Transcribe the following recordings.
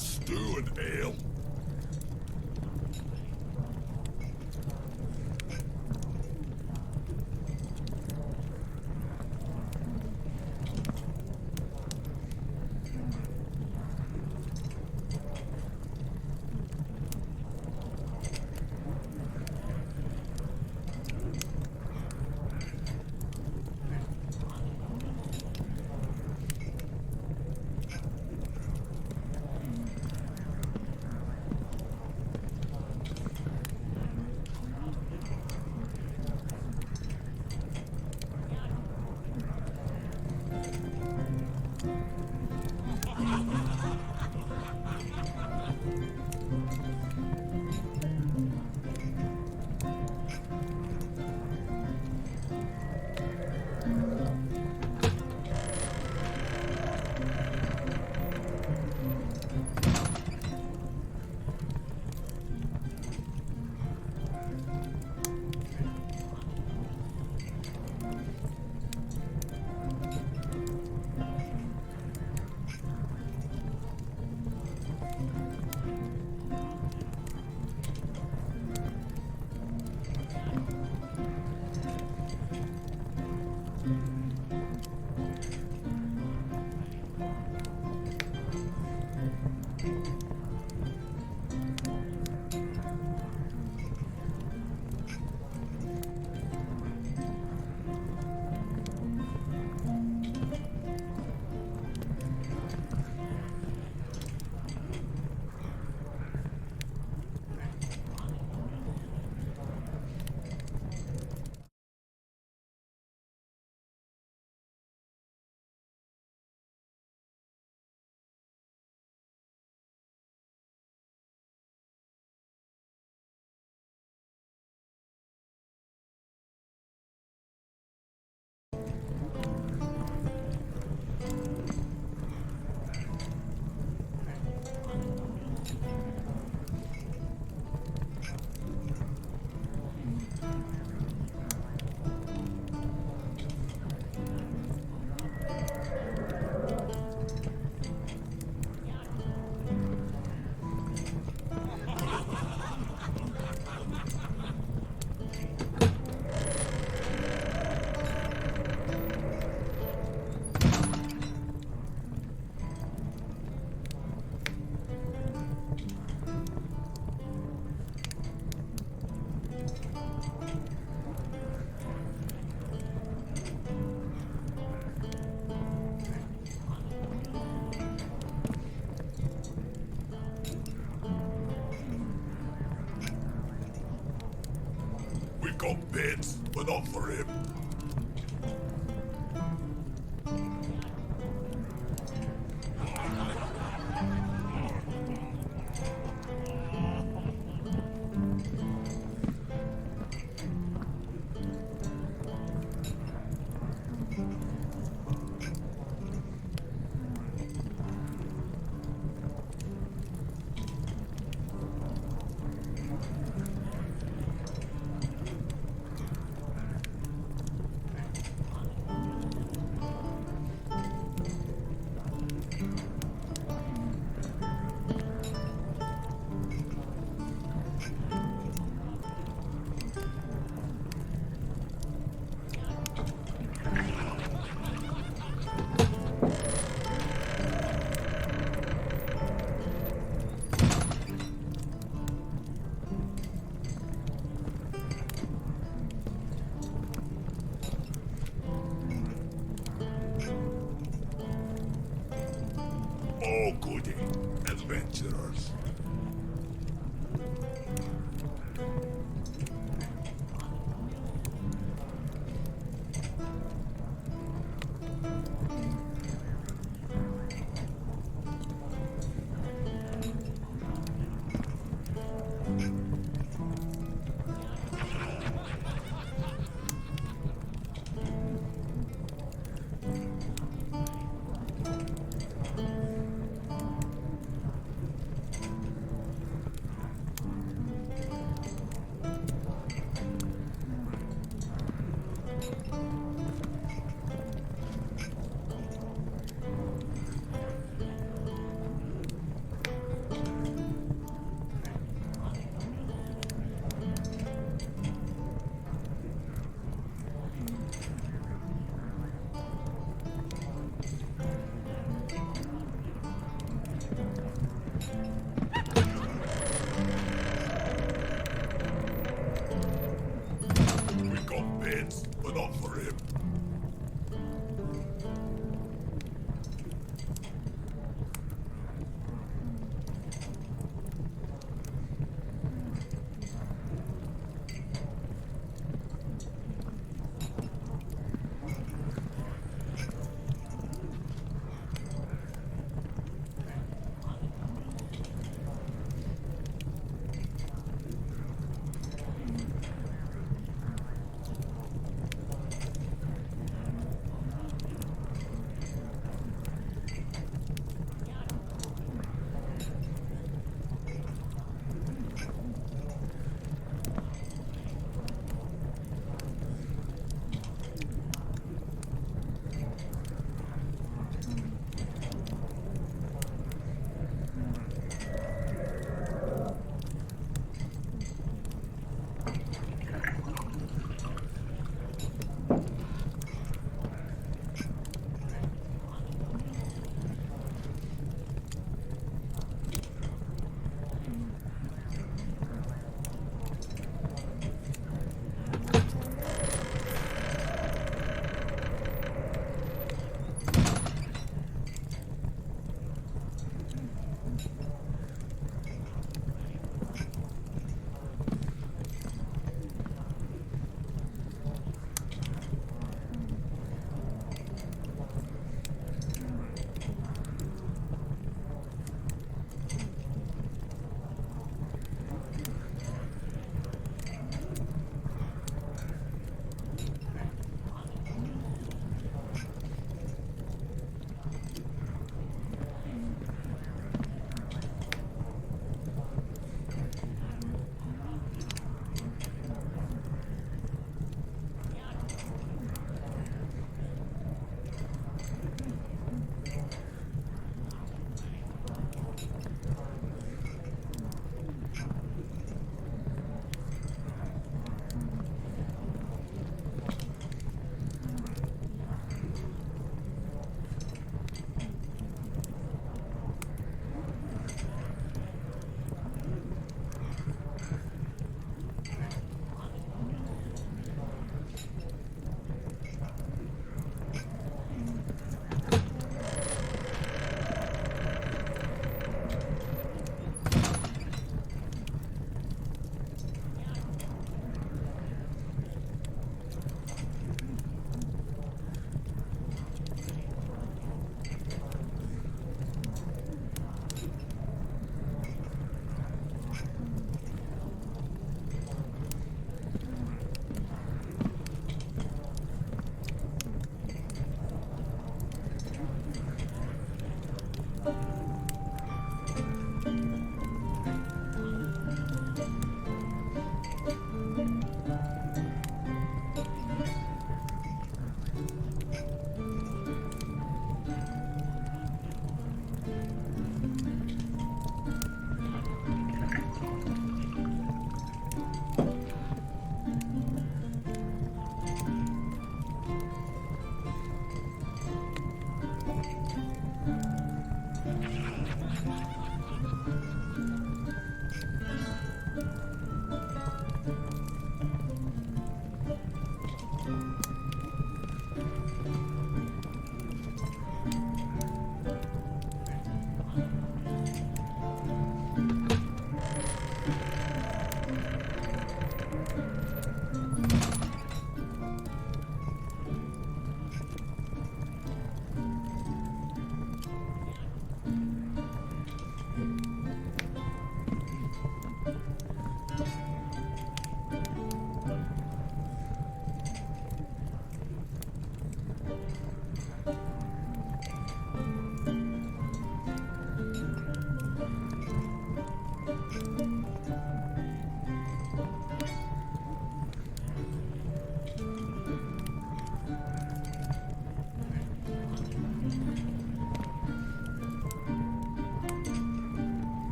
Stew and ale. Got bits, but not for him. Oh, goody. Adventurers.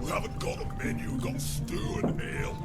We haven't got a menu, got stew and ale.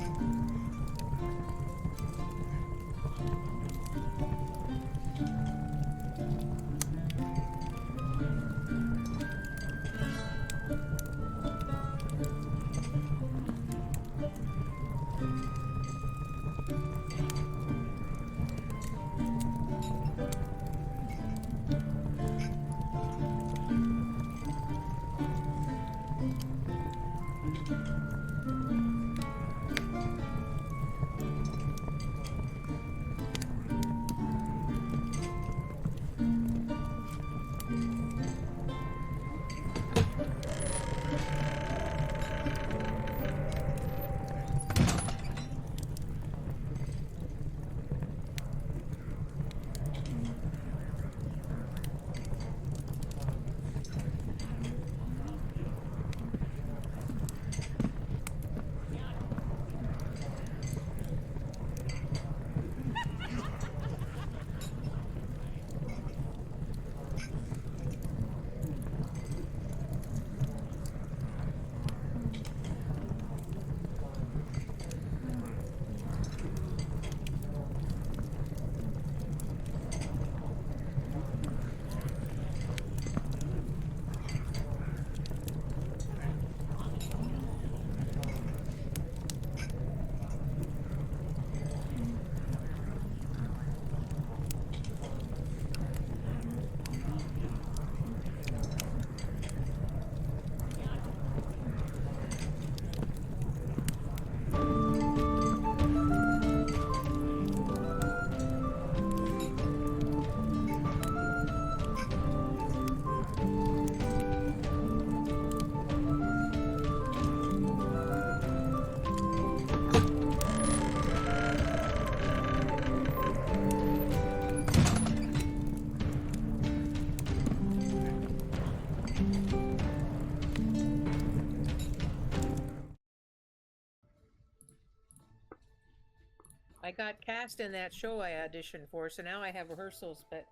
I got cast in that show I auditioned for, so now I have rehearsals, but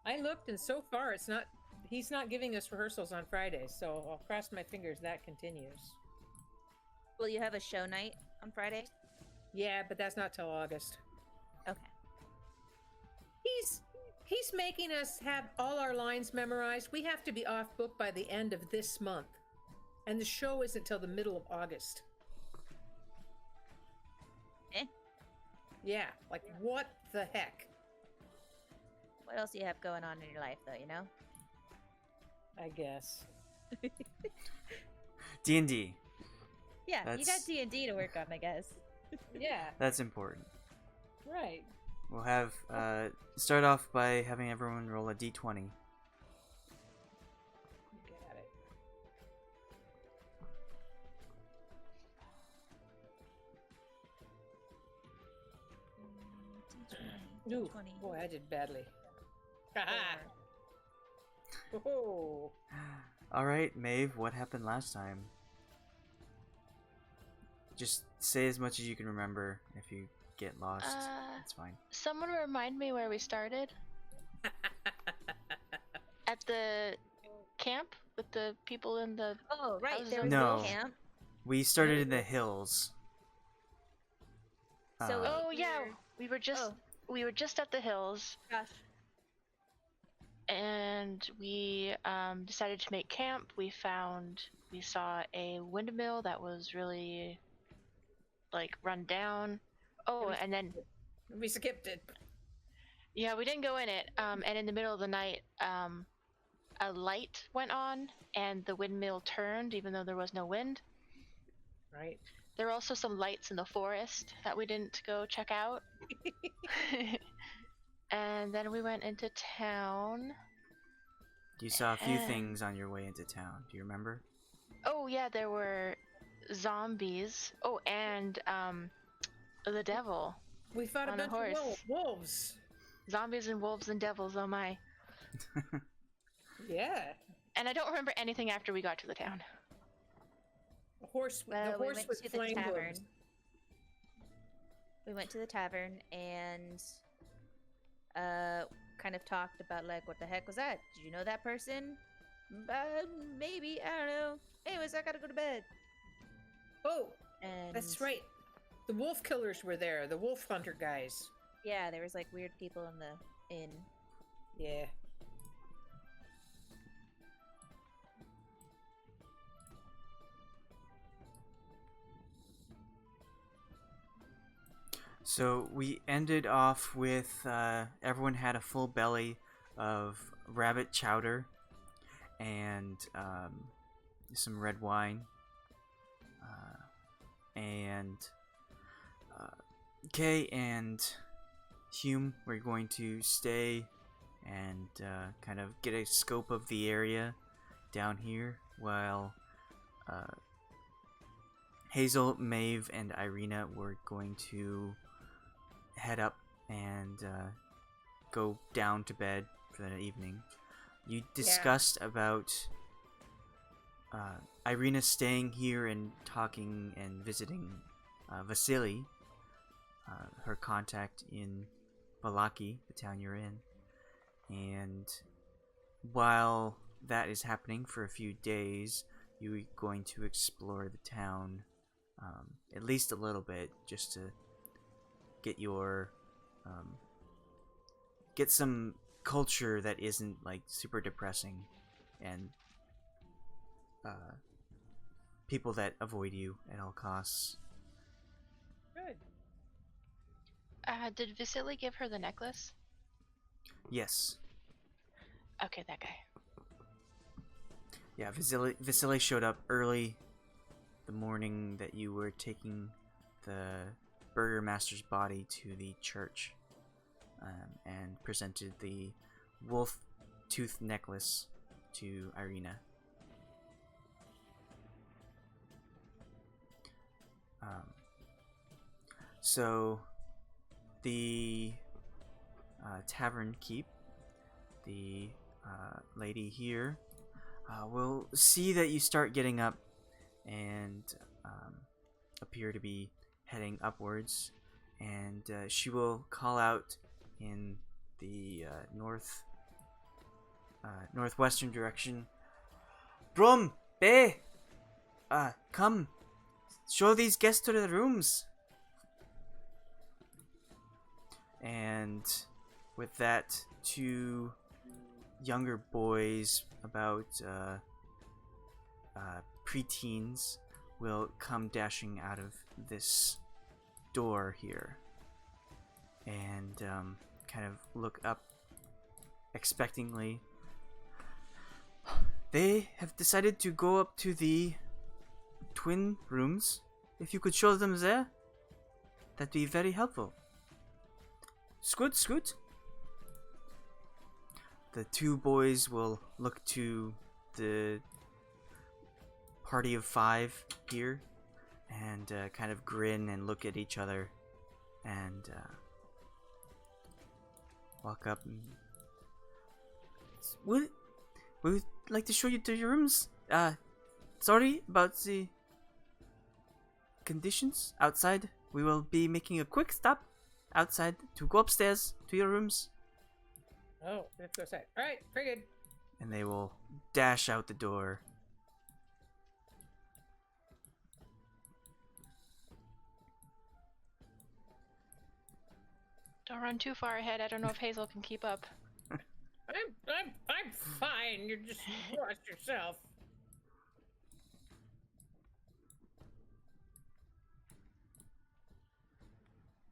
I looked and so far he's not giving us rehearsals on Fridays, so I'll cross my fingers that continues. Will you have a show night on Friday? Yeah, but that's not till August. Okay. He's making us have all our lines memorized. We have to be off book by the end of this month. And the show isn't till the middle of August. Eh? Yeah, like what the heck? What else do you have going on in your life, though, you know? I guess. D&D. Yeah, you got That's- D&D to work on, I guess. Yeah, That's important. right. We'll have start off by having everyone roll a d20. Got it. Ooh, 20. boy, I did badly. Haha! Oh, All right, Maeve, what happened last time? Just say as much as you can remember. If you get lost, that's fine. Someone remind me where we started? At the camp with the people in the. Oh, right. How's There it- was No. no camp. We started in the hills. So- Oh We yeah, were- we were just at the hills, Gosh. and we decided to make camp. We saw a windmill that was really like run down. Oh, and then we skipped it. yeah, we didn't go in it. And in the middle of the night, a light went on, and the windmill turned, even though there was no wind. Right. There were also some lights in the forest that we didn't go check out. And then we went into town. You saw a few And- things on your way into town. Do you remember? Oh yeah, there were zombies. Oh, and the devil. We fought a On a bunch of horse. wolves. Zombies and wolves and devils, oh my. Yeah. And I don't remember anything after we got to the town. The horse, Well, the we horse went with to the flame tavern. hooves. We went to the tavern and kind of talked about like what the heck was that? Did you know that person? Maybe, I don't know. Anyways, I gotta go to bed. Oh, And that's right. The wolf killers were there. The wolf hunter guys. Yeah, there was like weird people in the inn. Yeah. So we ended off with everyone had a full belly of rabbit chowder and some red wine. And Kay and Hume were going to stay and kind of get a scope of the area down here while Hazel, Maeve, and Irina were going to head up and go down to bed for the evening. You discussed about Irina staying here and talking and visiting Vasily, her contact in Vallaki, the town you're in. And while that is happening for a few days, you're going to explore the town at least a little bit, just to get your get some culture that isn't like super depressing and people that avoid you at all costs. Good. Did Vasily give her the necklace? Yes. Okay, that guy. Yeah, Vasily showed up early the morning that you were taking the burgomaster's body to the church, and presented the wolf tooth necklace to Irina. So the tavern keep, the lady here will see that you start getting up and appear to be heading upwards, and she will call out in the northwestern direction. Brum, Bay, come, show these guests to the rooms. And with that, two younger boys, about preteens will come dashing out of this door here and kind of look up expectantly. They have decided to go up to the twin rooms. If you could show them there, that'd be very helpful. Scoot, scoot. The two boys will look to the party of 5 here and kind of grin and look at each other and walk up and we would like to show you to your rooms. Sorry about the conditions outside. We will be making a quick stop outside to go upstairs to your rooms. Oh, let's go outside. All right, very good. And they will dash out the door. Don't run too far ahead. I don't know if Hazel can keep up. I'm fine. You just watch yourself.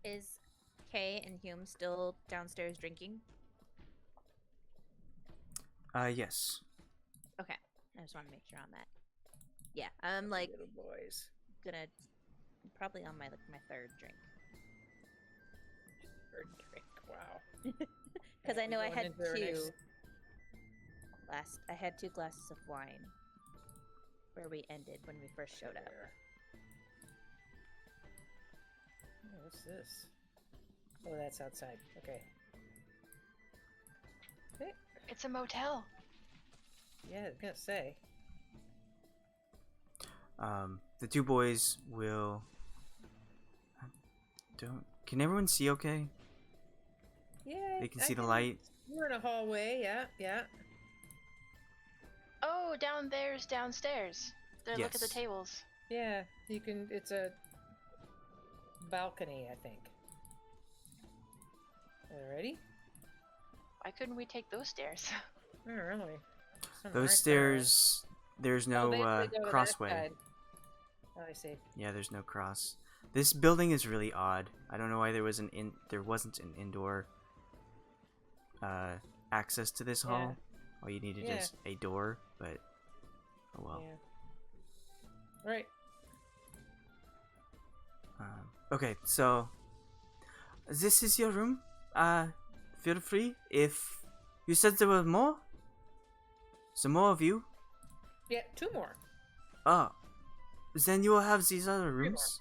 Is Kay and Hume still downstairs drinking? Yes. Okay. I just want to make sure on that. Yeah, I'm like Little boys. gonna probably on my my third drink. Third drink. Wow. Because I know I Going had into our two next- I had 2 glasses of wine where we ended when we first showed up. Oh, what's this? Oh, that's outside. Okay. It's a motel. Yeah, I was gonna say. The two boys will. Can everyone see okay? Yeah. They can see the light. We're in a hallway. Yeah, yeah. Oh, down there's downstairs. There, look at the Yes. tables. Yeah, you can. It's a balcony, I think. Alrighty. Why couldn't we take those stairs? Oh, really? Some Those aren't stairs. There's far. no Oh, they go to that crossway. side. Oh, I see. Yeah, there's no cross. This building is really odd. I don't know why there wasn't an indoor access to this Yeah. hall. All you needed Yeah. is a door, but oh well. Yeah. Right. Okay, so this is your room. Feel free. If you said there were more, some more of you. Yeah, 2 more. Oh, then you will have these other more. rooms,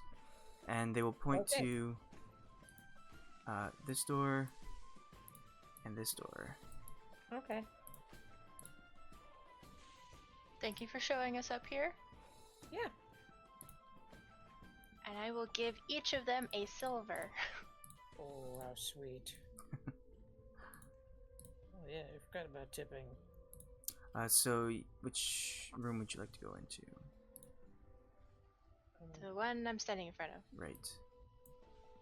and they will point Okay. to this door and this door. Okay. Thank you for showing us up here. Yeah. And I will give each of them a silver. Oh, how sweet. Oh yeah, I forgot about tipping. So which room would you like to go into? The one I'm standing in front of. Right.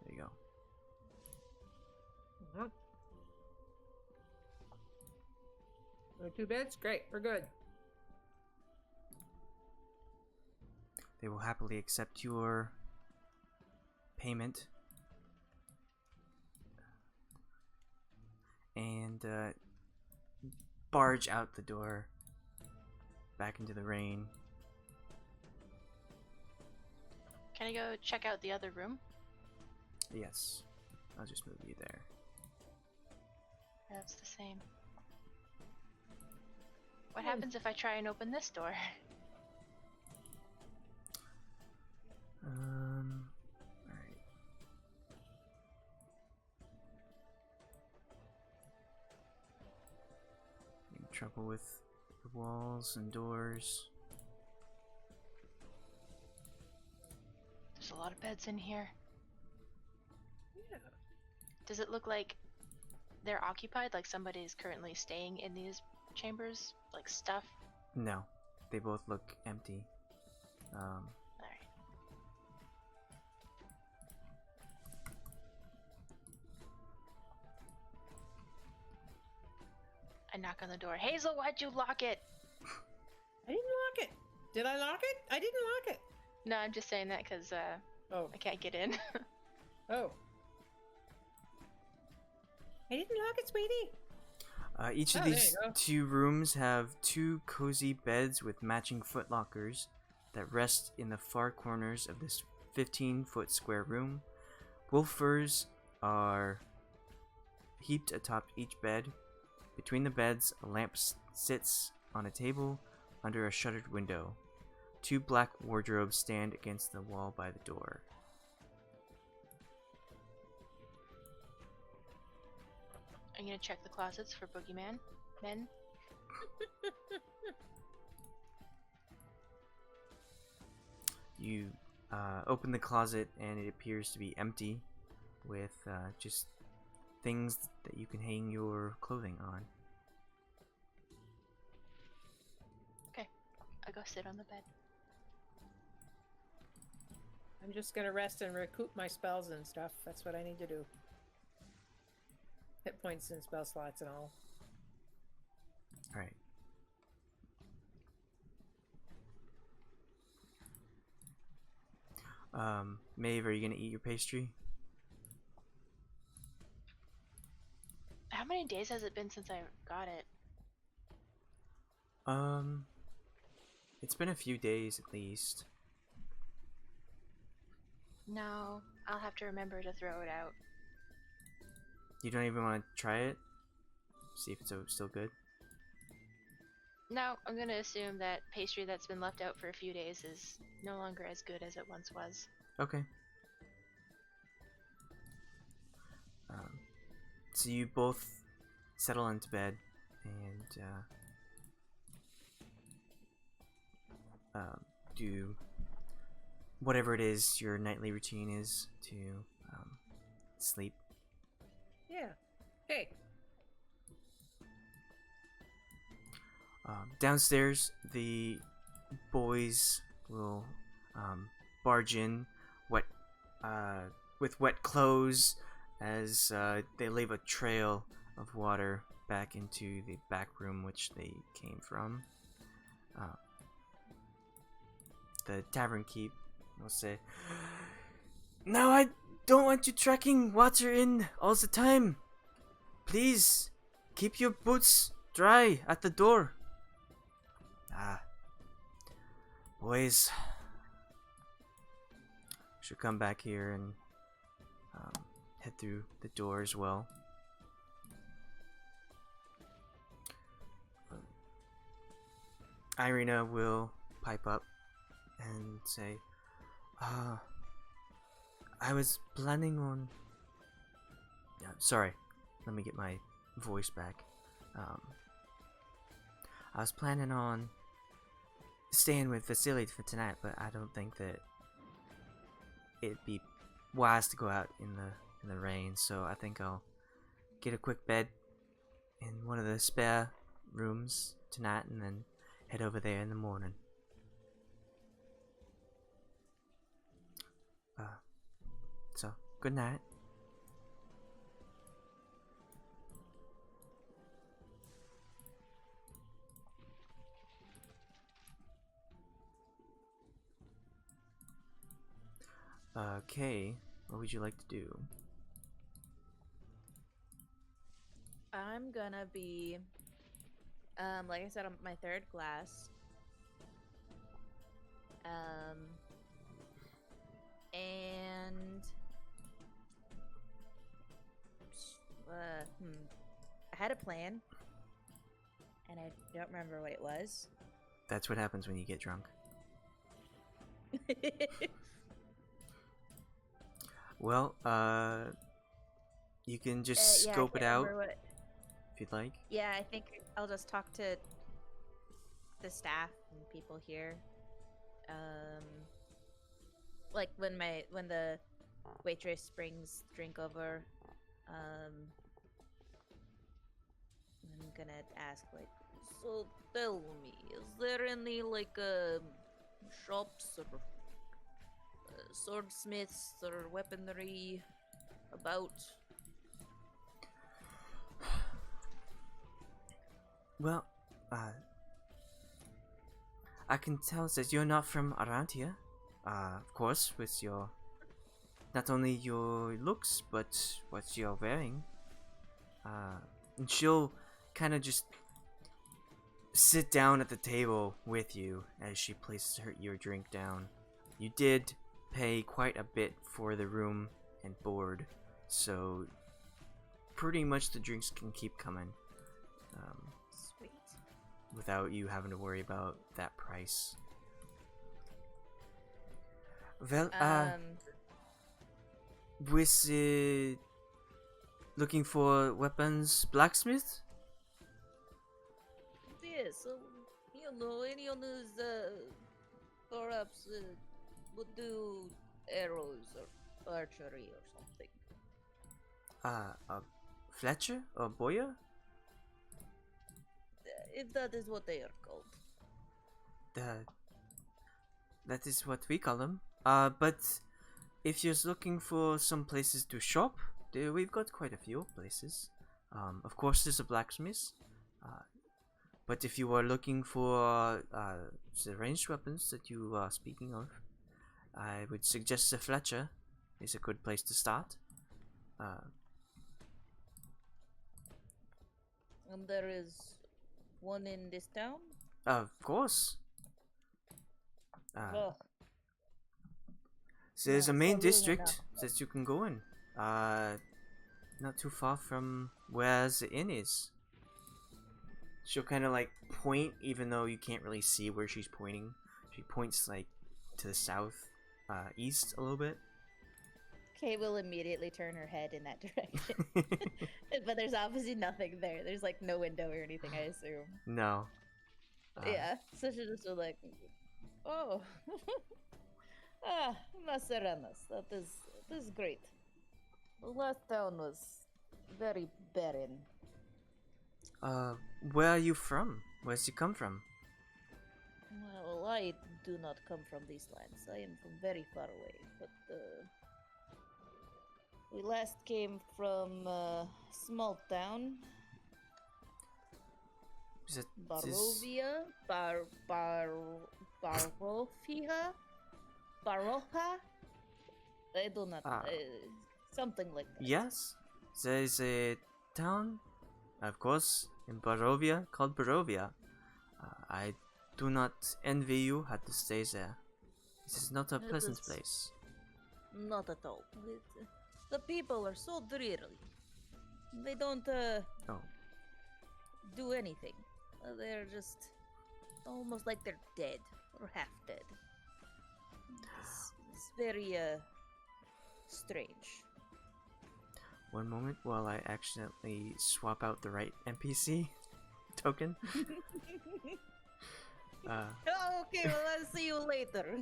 There you go. Mhm. There are 2 beds? Great, we're good. They will happily accept your payment. And barge out the door back into the rain. Can I go check out the other room? Yes. I'll just move you there. That's the same. What happens if I try and open this door? Alright. In trouble with the walls and doors. There's a lot of beds in here. Yeah. Does it look like they're occupied? Like somebody's currently staying in these chambers? Like stuff? No. They both look empty. Alright. I knock on the door. Hazel, why'd you lock it? I didn't lock it. Did I lock it? I didn't lock it. No, I'm just saying that because Oh. I can't get in. Oh. I didn't lock it, sweetie. Each of Oh, there these you go. 2 rooms have 2 cozy beds with matching footlockers that rest in the far corners of this 15-foot square room. Wolf furs are heaped atop each bed. Between the beds, a lamp sits on a table under a shuttered window. 2 black wardrobes stand against the wall by the door. I'm gonna check the closets for boogeyman men. You open the closet and it appears to be empty, with just things that you can hang your clothing on. Okay, I go sit on the bed. I'm just gonna rest and recoup my spells and stuff. That's what I need to do. Hit points and spell slots and all. Alright. Maeve, are you gonna eat your pastry? How many days has it been since I got it? It's been a few days at least. No, I'll have to remember to throw it out. You don't even want to try it? See if it's still good? No, I'm gonna assume that pastry that's been left out for a few days is no longer as good as it once was. Okay. So you both settle into bed and do whatever it is your nightly routine is to sleep. Yeah. Hey. Downstairs, the boys will barge in with wet clothes as they leave a trail of water back into the back room which they came from. The tavern keep will say, "Now I don't want you tracking water in all the time. Please keep your boots dry at the door." Boys should come back here and head through the door as well. Irina will pipe up and say, I was planning on... sorry, let me get my voice back. I was planning on staying with Vasily for tonight, but I don't think that it'd be wise to go out in the rain, so I think I'll get a quick bed in one of the spare rooms tonight and then head over there in the morning. So, good night. Okay, what would you like to do? I'm gonna be, like I said, on my 3rd glass. And I had a plan, and I don't remember what it was. That's what happens when you get drunk. Well, you can just Yeah, I scope it can't out remember what- if you'd like. Yeah, I think I'll just talk to the staff and people here. Like when the waitress brings drink over, I'm gonna ask, like, so tell me, is there any like shops or swordsmiths or weaponry about? Well, I can tell that you're not from around here. Of course, with your not only your looks, but what you're wearing. And she'll kind of just sit down at the table with you as she places your drink down. You did pay quite a bit for the room and board, so pretty much the drinks can keep coming Sweet. without you having to worry about that price. Well, with looking for weapons, blacksmith? Yes, anyone who's perhaps would do arrows or archery or something. A Fletcher or Boyer? If that is what they are called. That is what we call them. But if you're looking for some places to shop, we've got quite a few places. Of course, there's a blacksmith. But if you are looking for the ranged weapons that you are speaking of, I would suggest the Fletcher is a good place to start. And there is one in this town? Of course. Ugh. So there's a Yeah, main so district enough. that you can go in. Not too far from where the inn is. She'll kind of like point, even though you can't really see where she's pointing. She points like to the south, east a little bit. Kay will immediately turn her head in that direction. But there's obviously nothing there. There's like no window or anything, I assume. No. Yeah, so she just was like, oh. Maseranas, that is great. The last town was very barren. Where are you from? Where's you come from? Well, I do not come from these lands. I am from very far away. But we last came from a small town, Is it Barovia, Barofia, Baroha. I do not. Something like that. Yes, there is a town, of course, in Barovia called Barovia. I do not envy you had to stay there. This is not a It pleasant is- place. Not at all. The people are so dreary. They don't Oh, do anything. They're just almost like they're dead or half dead. It's very strange. one moment while I accidentally swap out the right NPC token. Oh, okay, well, I'll see you later.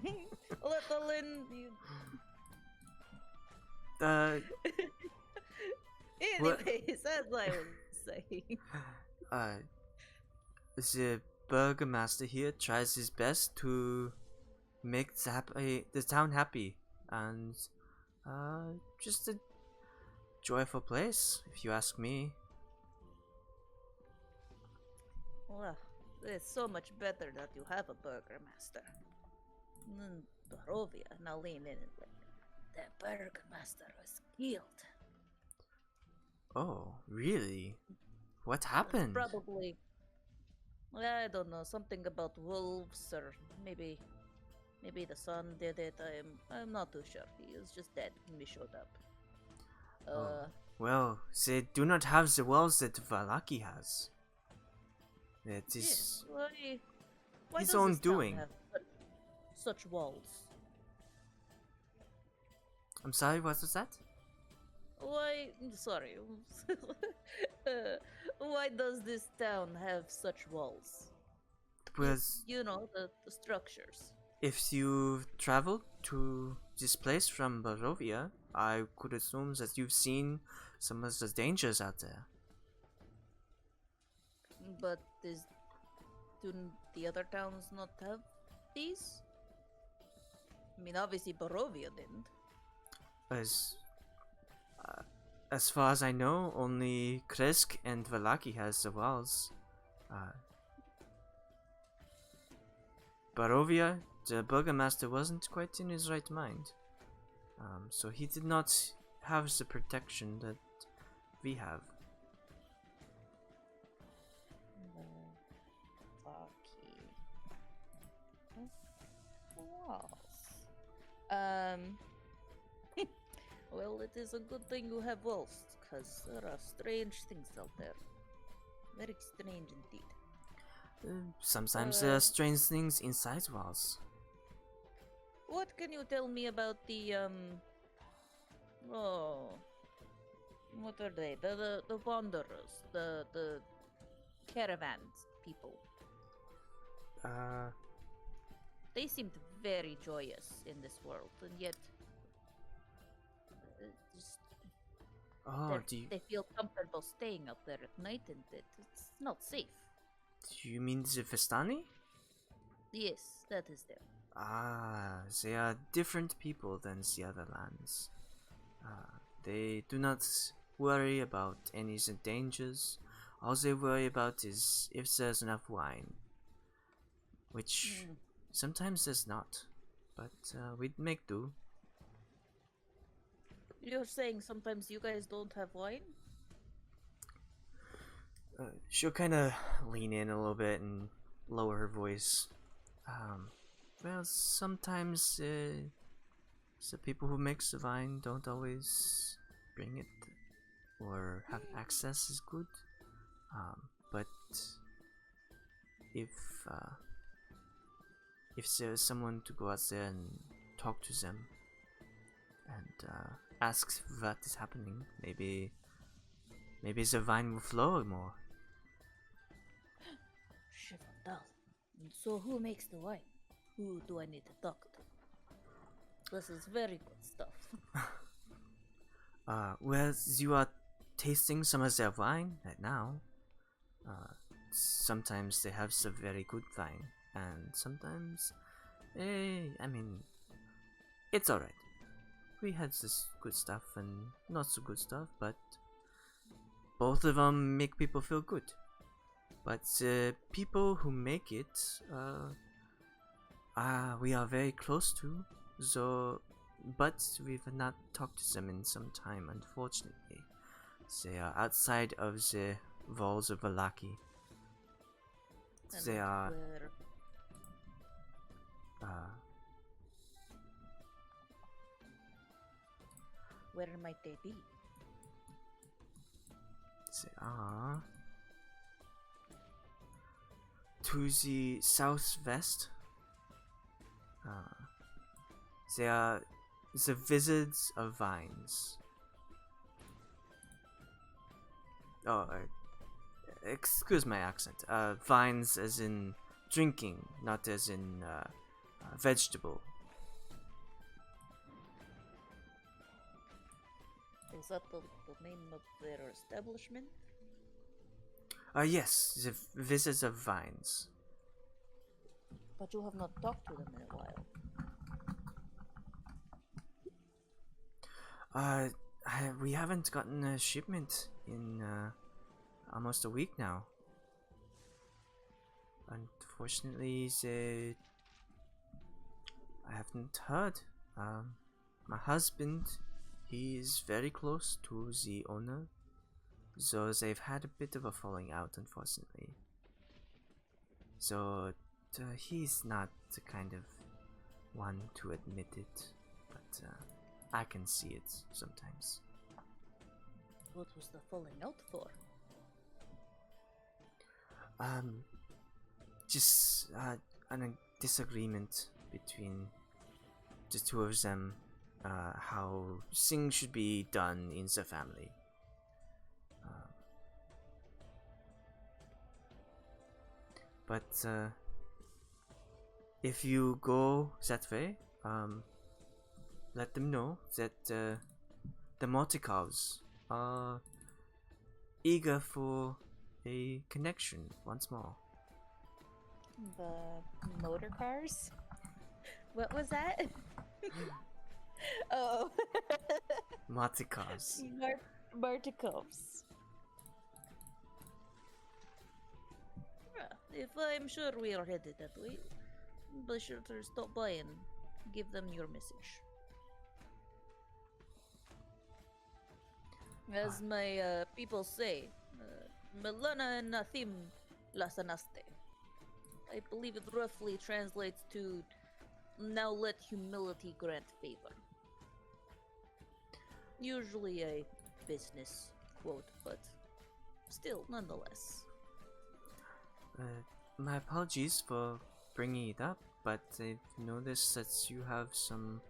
Little in you. Anyways, as I was saying. The burgomaster here tries his best to make the town happy, and just a joyful place, if you ask me. Well, it's so much better that you have a burgermaster. Barovia, now lean in and like, the burgermaster was killed. Oh, really? What happened? Probably, I don't know, something about wolves or maybe the son did it. I'm not too sure. He was just dead when we showed up. Well, they do not have the walls that Vallaki has. That is... Yes, why his does own this town doing. have such walls? I'm sorry, what was that? Why? Sorry. Why does this town have such walls? Because You know, the structures. if you've traveled to this place from Barovia, I could assume that you've seen some of the dangers out there. But do the other towns not have these? I mean, obviously Barovia didn't. As far as I know, only Kresk and Vallaki has the walls. Barovia, the burgomaster, wasn't quite in his right mind. So he did not have the protection that we have. Vallaki. Walls. Well, it is a good thing you have walls, because there are strange things out there. Very strange indeed. Sometimes there are strange things inside walls. What can you tell me about the oh, what are they? The wanderers, the caravans people. They seemed very joyous in this world, and yet just Oh, do they feel comfortable staying up there at night, and it's not safe. you mean the Vistani? Yes, that is them. Ah, they are different people than the other lands. They do not worry about any dangers. All they worry about is if there's enough wine. Which sometimes there's not. But we'd make do. You're saying sometimes you guys don't have wine? She'll kind of lean in a little bit and lower her voice. Well, sometimes the people who make the wine don't always bring it or have access is good. But if there's someone to go out there and talk to them and ask what is happening, maybe the vine will flow more. Shiverdal. So who makes the wine? Who do I need to talk to? This is very good stuff. Well, you are tasting some of their wine right now. Sometimes they have some very good wine, and sometimes, I mean, it's alright. We had this good stuff and not so good stuff, but both of them make people feel good. But people who make it, we are very close to, so, but we've not talked to them in some time, unfortunately. They are outside of the walls of Vallaki. They are... Where might they be? They are... to the southwest. They are the Wizards of Vines. Oh, excuse my accent. Vines as in drinking, not as in vegetable. Is that the name of their establishment? Yes, the Wizards of Vines. But you have not talked to them in a while. We haven't gotten a shipment in almost a week now. Unfortunately, I haven't heard. My husband, he is very close to the owner, so they've had a bit of a falling out, unfortunately. So he's not the kind of one to admit it, but I can see it sometimes. What was the falling out for? Just a disagreement between the two of them, how things should be done in the family. But if you go that way, let them know that the Morticals are eager for a connection once more. The motor cars? What was that? Oh. Morticals. Marticos. If I'm sure we are headed that way, be sure to stop by and give them your message. As my people say, Melana and Nathim Lasanaste. I believe it roughly translates to now let humility grant favor. Usually a business quote, but still, nonetheless. My apologies for bringing it up, but I've noticed that you have some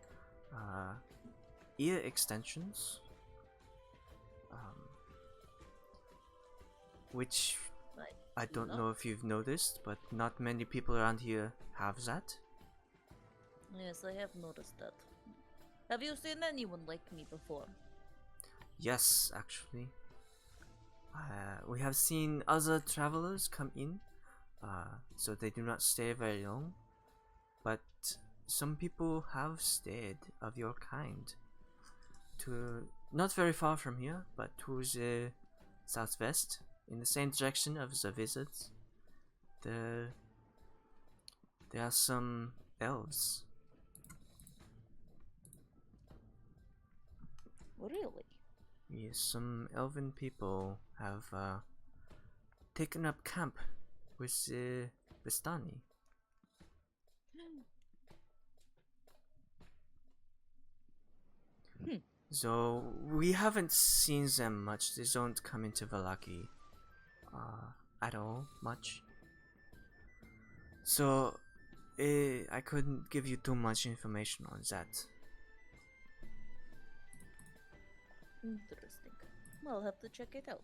ear extensions, which I don't know if you've noticed, but not many people around here have that. Yes, I have noticed that. Have you seen anyone like me before? Yes, actually. We have seen other travelers come in, so they do not stay very long. But some people have stayed of your kind. To not very far from here, but towards the southwest, in the same direction of the visits. There are some elves. Really? Yes, some elven people have taken up camp with the Vistani. So we haven't seen them much. They don't come into Vallaki at all much. So I couldn't give you too much information on that. Interesting. I'll have to check it out.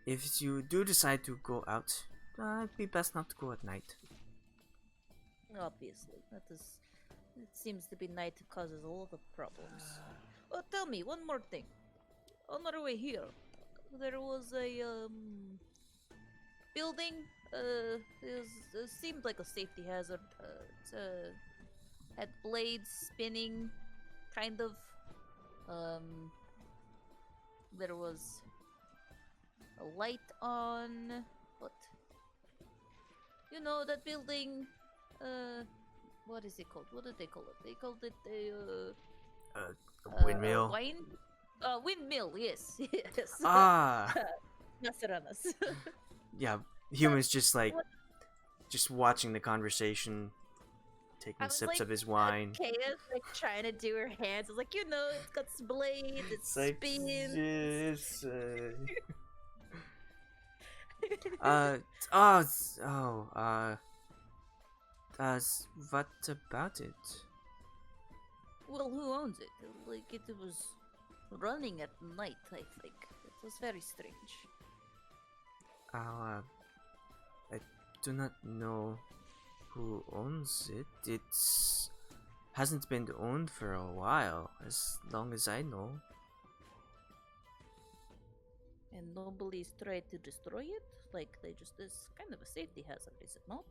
If you do decide to go out, it'd be best not to go at night. Obviously, it seems to be night causes a lot of problems. Oh, tell me one more thing. On our way here, there was a building. It seemed like a safety hazard. It had blades spinning, kind of. There was a light on. What? You know that building. What is it called? What did they call it? They called it A windmill. Windmill. Yes, yes. Ah, Nasaranas. yeah. Humans just watching the conversation, taking sips of his wine. Kaya's like trying to do her hands. It's like, it's got blades, it spins. Yes. What about it? Well, who owns it? Like, it was running at night, I think. It was very strange. I do not know who owns it. It's hasn't been owned for a while, as long as I know. And nobody's tried to destroy it? Like, it's kind of a safety hazard, is it not?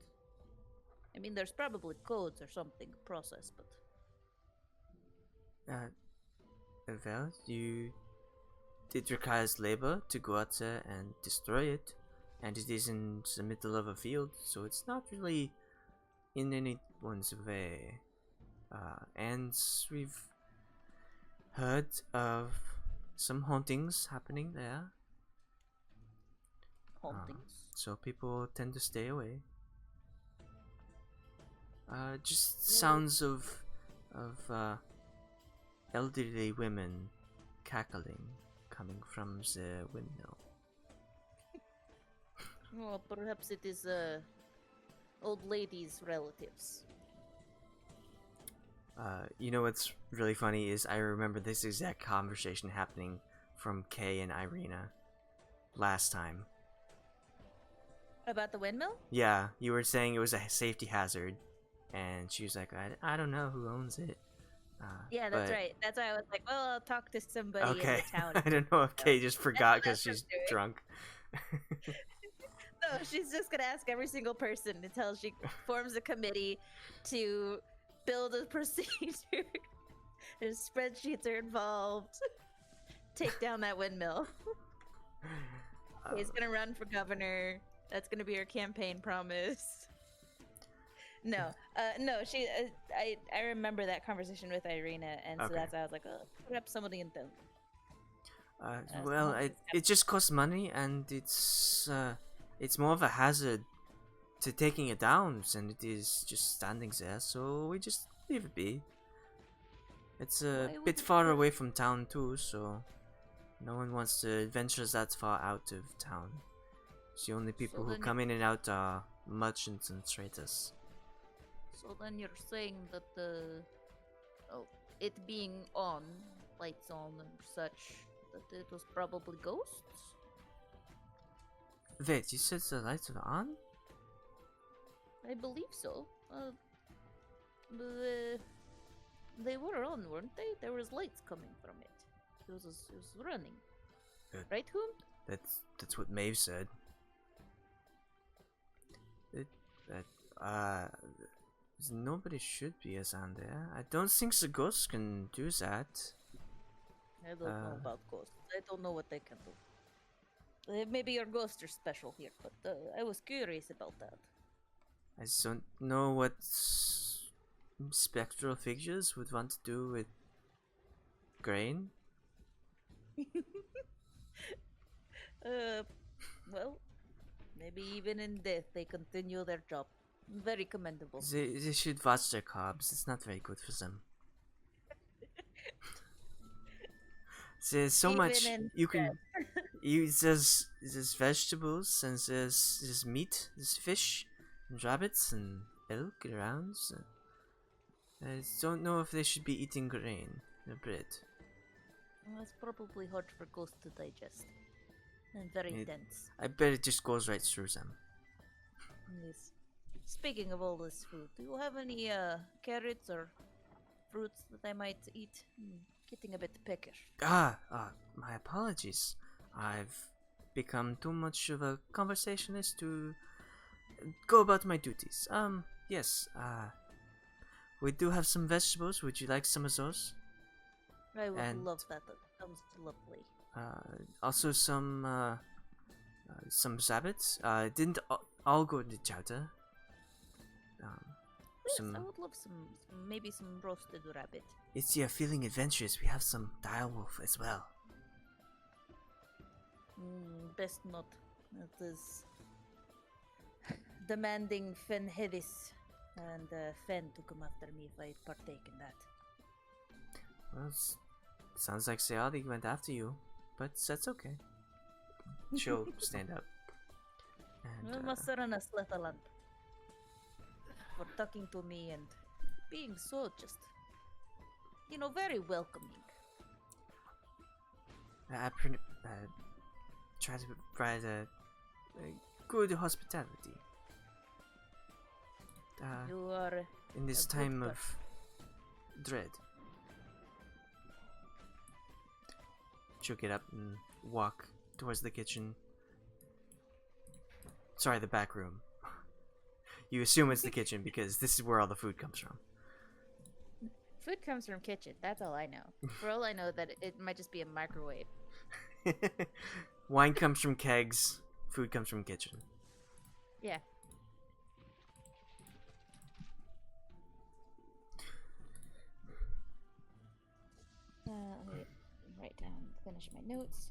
I mean, there's probably codes or something processed, but... Well, it requires labor to go out there and destroy it, and it is in the middle of a field, so it's not really in anyone's way. And we've heard of some hauntings happening there. Hauntings? So people tend to stay away. Just sounds of elderly women cackling coming from the windmill. Well, perhaps it is old lady's relatives. You know what's really funny is I remember this exact conversation happening from Kay and Irina last time. About the windmill? Yeah, you were saying it was a safety hazard, and she was like, I don't know who owns it. Yeah, that's right. That's why I was like, well, I'll talk to somebody in Okay. the town. I don't know if Kay just forgot because she's drunk. No, she's just gonna ask every single person until she forms a committee to build a procedure. There's spreadsheets are involved. Take down that windmill. He's gonna run for governor. That's gonna be her campaign promise. No. She. I remember that conversation with Irina, and so Okay. that's why I was like, oh, perhaps somebody in town. Well, someone it just costs money, and it's more of a hazard to taking it down than it is just standing there. So we just leave it be. It's a Why would bit we far do- away from town too, so no one wants to venture that far out of town. It's the only people who then come in and out are merchants and traders. So then you're saying that it being on, lights on and such, that it was probably ghosts? Wait, you said the lights are on? I believe so. They were on, weren't they? There was lights coming from it. It was running. Good. Right, Whom? That's what Maeve said. Nobody should be as on there. I don't think the ghosts can do that. I don't know about ghosts. I don't know what they can do. Maybe your ghosts are special here, but I was curious about that. I just don't know what spectral figures would want to do with grain. Well, maybe even in death they continue their job. Very commendable. They should watch their carbs. It's not very good for them. There's so Even much in you can use. There's vegetables and there's meat, there's fish and rabbits and elk around. So I just don't know if they should be eating grain or bread. Well, it's probably hard for ghosts to digest. And very dense. I bet it just goes right through them. Yes. Speaking of all this food, do you have any carrots or fruits that I might eat? Getting a bit peckish. My apologies. I've become too much of a conversationalist to go about my duties. Yes, we do have some vegetables. Would you like some of those? I would And- love that. That sounds lovely. Also some rabbits. Didn't all go to the chowder. Yes, Some. I would love maybe some roasted rabbit. If you're feeling adventurous, we have some direwolf as well. Best not. It is demanding Fenhedis and Fen to come after me if I partake in that. Well, sounds like they already went after you, but that's okay. She'll stand up. And, Master and Sletaland for talking to me and being so just, very welcoming. try to provide a good hospitality. You are In this a good time person. of dread. She'll get up and walk towards the kitchen. Sorry, the back room. You assume it's the kitchen because this is where all the food comes from. Food comes from kitchen. That's all I know. For all I know, that it might just be a microwave. Wine comes from kegs. Food comes from kitchen. Yeah. Let me write down, finish my notes.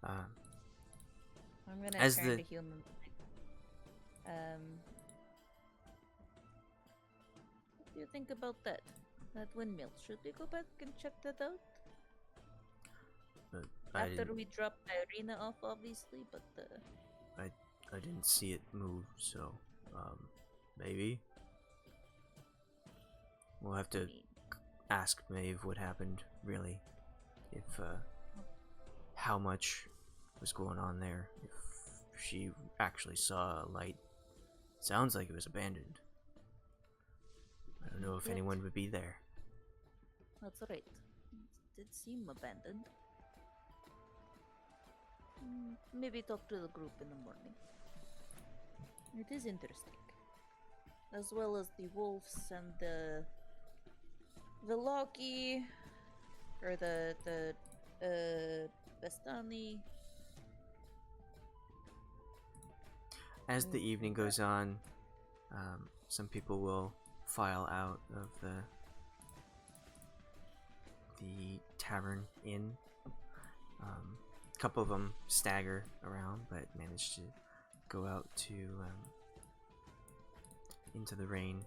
I'm gonna as turn the- to human. What do you think about that? That windmill. Should we go back and check that out? After we drop Irina off, obviously, but I didn't see it move, so maybe we'll have to ask Maeve what happened, really, if how much was going on there, if she actually saw a light. Sounds like it was abandoned. I don't know if Yep. anyone would be there. that's right. It did seem abandoned. Maybe talk to the group in the morning. It is interesting. As well as the wolves and the Vallaki, or the Vestani. as the evening goes on, some people will file out of the tavern inn. A couple of them stagger around, but manage to go out to into the rain.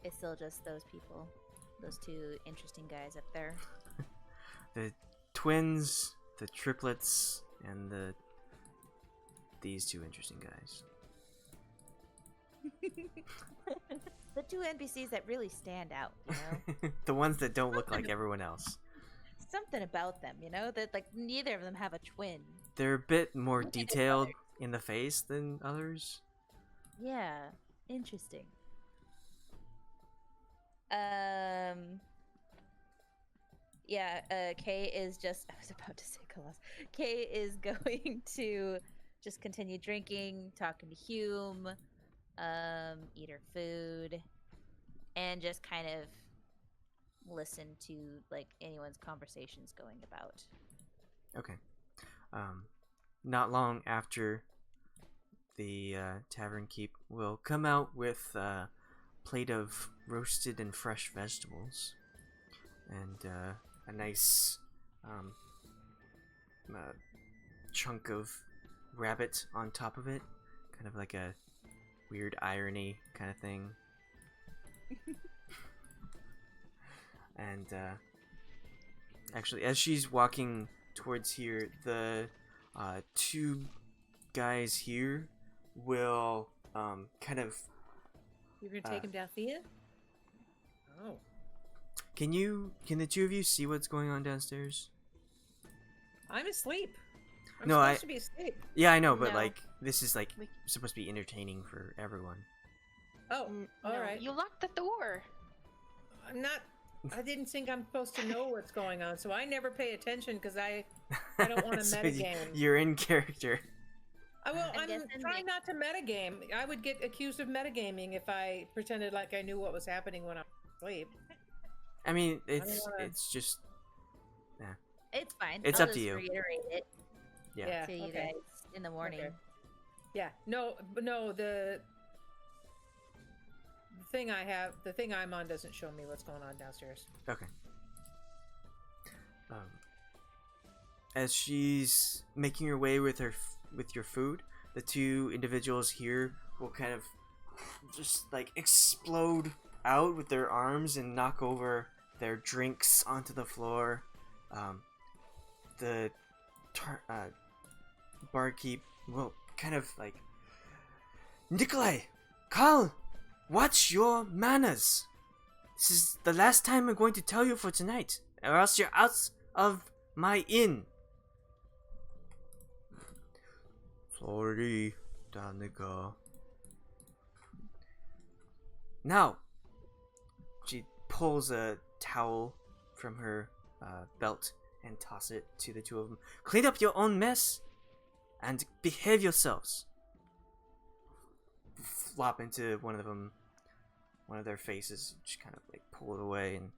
It's still just those people, those two interesting guys up there. The twins, the triplets, and these two interesting guys. The two NPCs that really stand out, you know? The ones that don't look like everyone else. Something about them, you know? That like neither of them have a twin. They're a bit more detailed in the face than others. Yeah, interesting. Kay is just, I was about to say Colossus. Kay is going to just continue drinking, talking to Hume, eat her food, and just kind of listen to like anyone's conversations going about. Okay. Not long after, the tavern keep will come out with a plate of roasted and fresh vegetables and a nice chunk of rabbit on top of it, kind of like a weird irony kind of thing. And actually, as she's walking towards here, the two guys here will kind of. You're gonna take him down Thea? Oh. Can the two of you see what's going on downstairs? I'm asleep. I'm No, supposed to be asleep. Yeah, I know, but No. like this is like supposed to be entertaining for everyone. Oh, all No, right. You locked the door. I'm not. I didn't think I'm supposed to know what's going on, so I never pay attention because I don't want to So metagame. You're in character. I'm guessing trying not to metagame. I would get accused of metagaming if I pretended like I knew what was happening when I was asleep. I mean, wanna- it's just It's fine. It's I'll up to just you. Reiterate it yeah. to you okay. guys in the morning. Okay. Yeah. No. The thing I'm on doesn't show me what's going on downstairs. Okay. As she's making her way with your food, the two individuals here will kind of just like explode out with their arms and knock over their drinks onto the floor. The barkeep will kind of like, Nikolai, Carl, watch your manners. This is the last time I'm going to tell you for tonight, or else you're out of my inn. Sorry, Danica. Now, she pulls a towel from her belt and toss it to the two of them. Clean up your own mess and behave yourselves. Flop into one of their faces, just kind of like pull it away and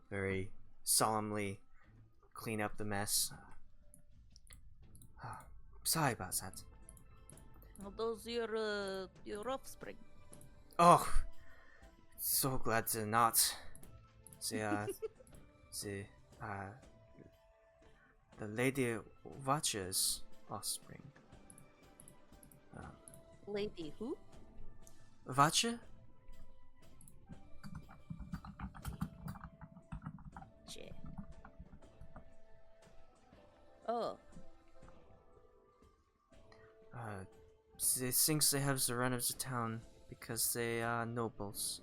very solemnly clean up the mess. Sorry about that. Are those your offspring? Oh, so glad they're not. The Lady Watcher's offspring. Lady who? Watcher? Shit. Oh. They think they have the run of the town because they are nobles.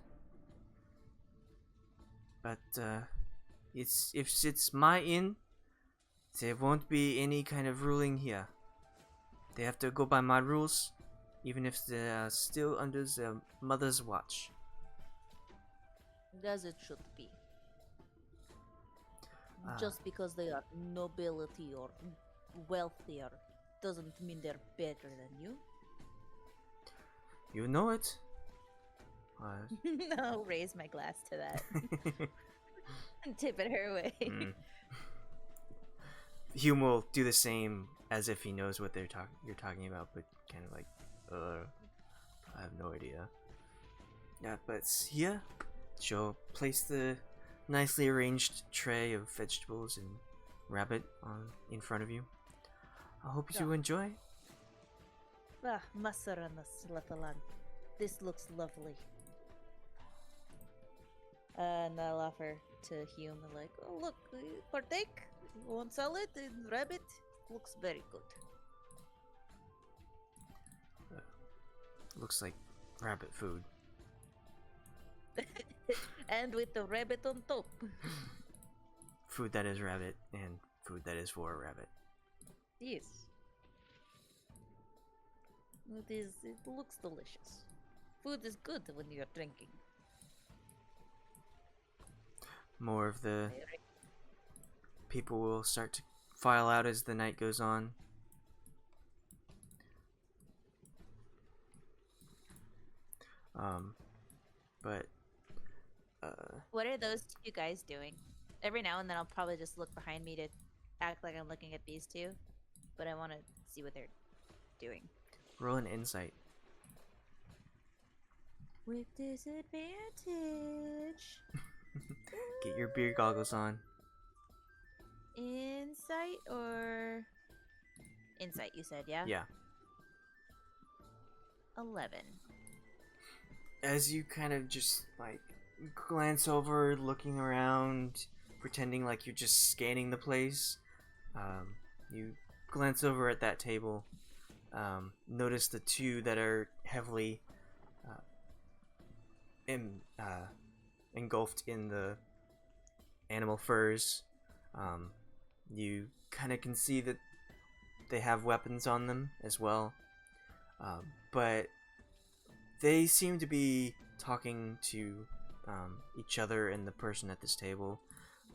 But if it's my inn, there won't be any kind of ruling here. They have to go by my rules, even if they are still under their mother's watch. As it should be. Just because they are nobility or wealthier doesn't mean they're better than you. You know it? I'll raise my glass to that and tip it her way. Mm. Hume will do the same as if he knows what you're talking about, but kind of like, I have no idea. Yeah, but here, she'll place the nicely arranged tray of vegetables and rabbit in front of you. I hope you enjoy. Ah, masarana slatalan. This looks lovely. And I'll offer to Hume, like, oh, look, partake. You want salad and rabbit? Looks very good. Looks like rabbit food. And with the rabbit on top. Food that is rabbit and food that is for a rabbit. Yes. It looks delicious. Food is good when you're drinking. More of the people will start to file out as the night goes on. But What are those two guys doing? Every now and then I'll probably just look behind me to act like I'm looking at these two, but I want to see what they're doing. roll an insight. With disadvantage. Get your beer goggles on. Insight or insight? You said, yeah. Yeah. 11. As you kind of just like glance over, looking around, pretending like you're just scanning the place, you glance over at that table. Notice the two that are heavily engulfed in the animal furs. You kind of can see that they have weapons on them as well, but they seem to be talking to each other and the person at this table,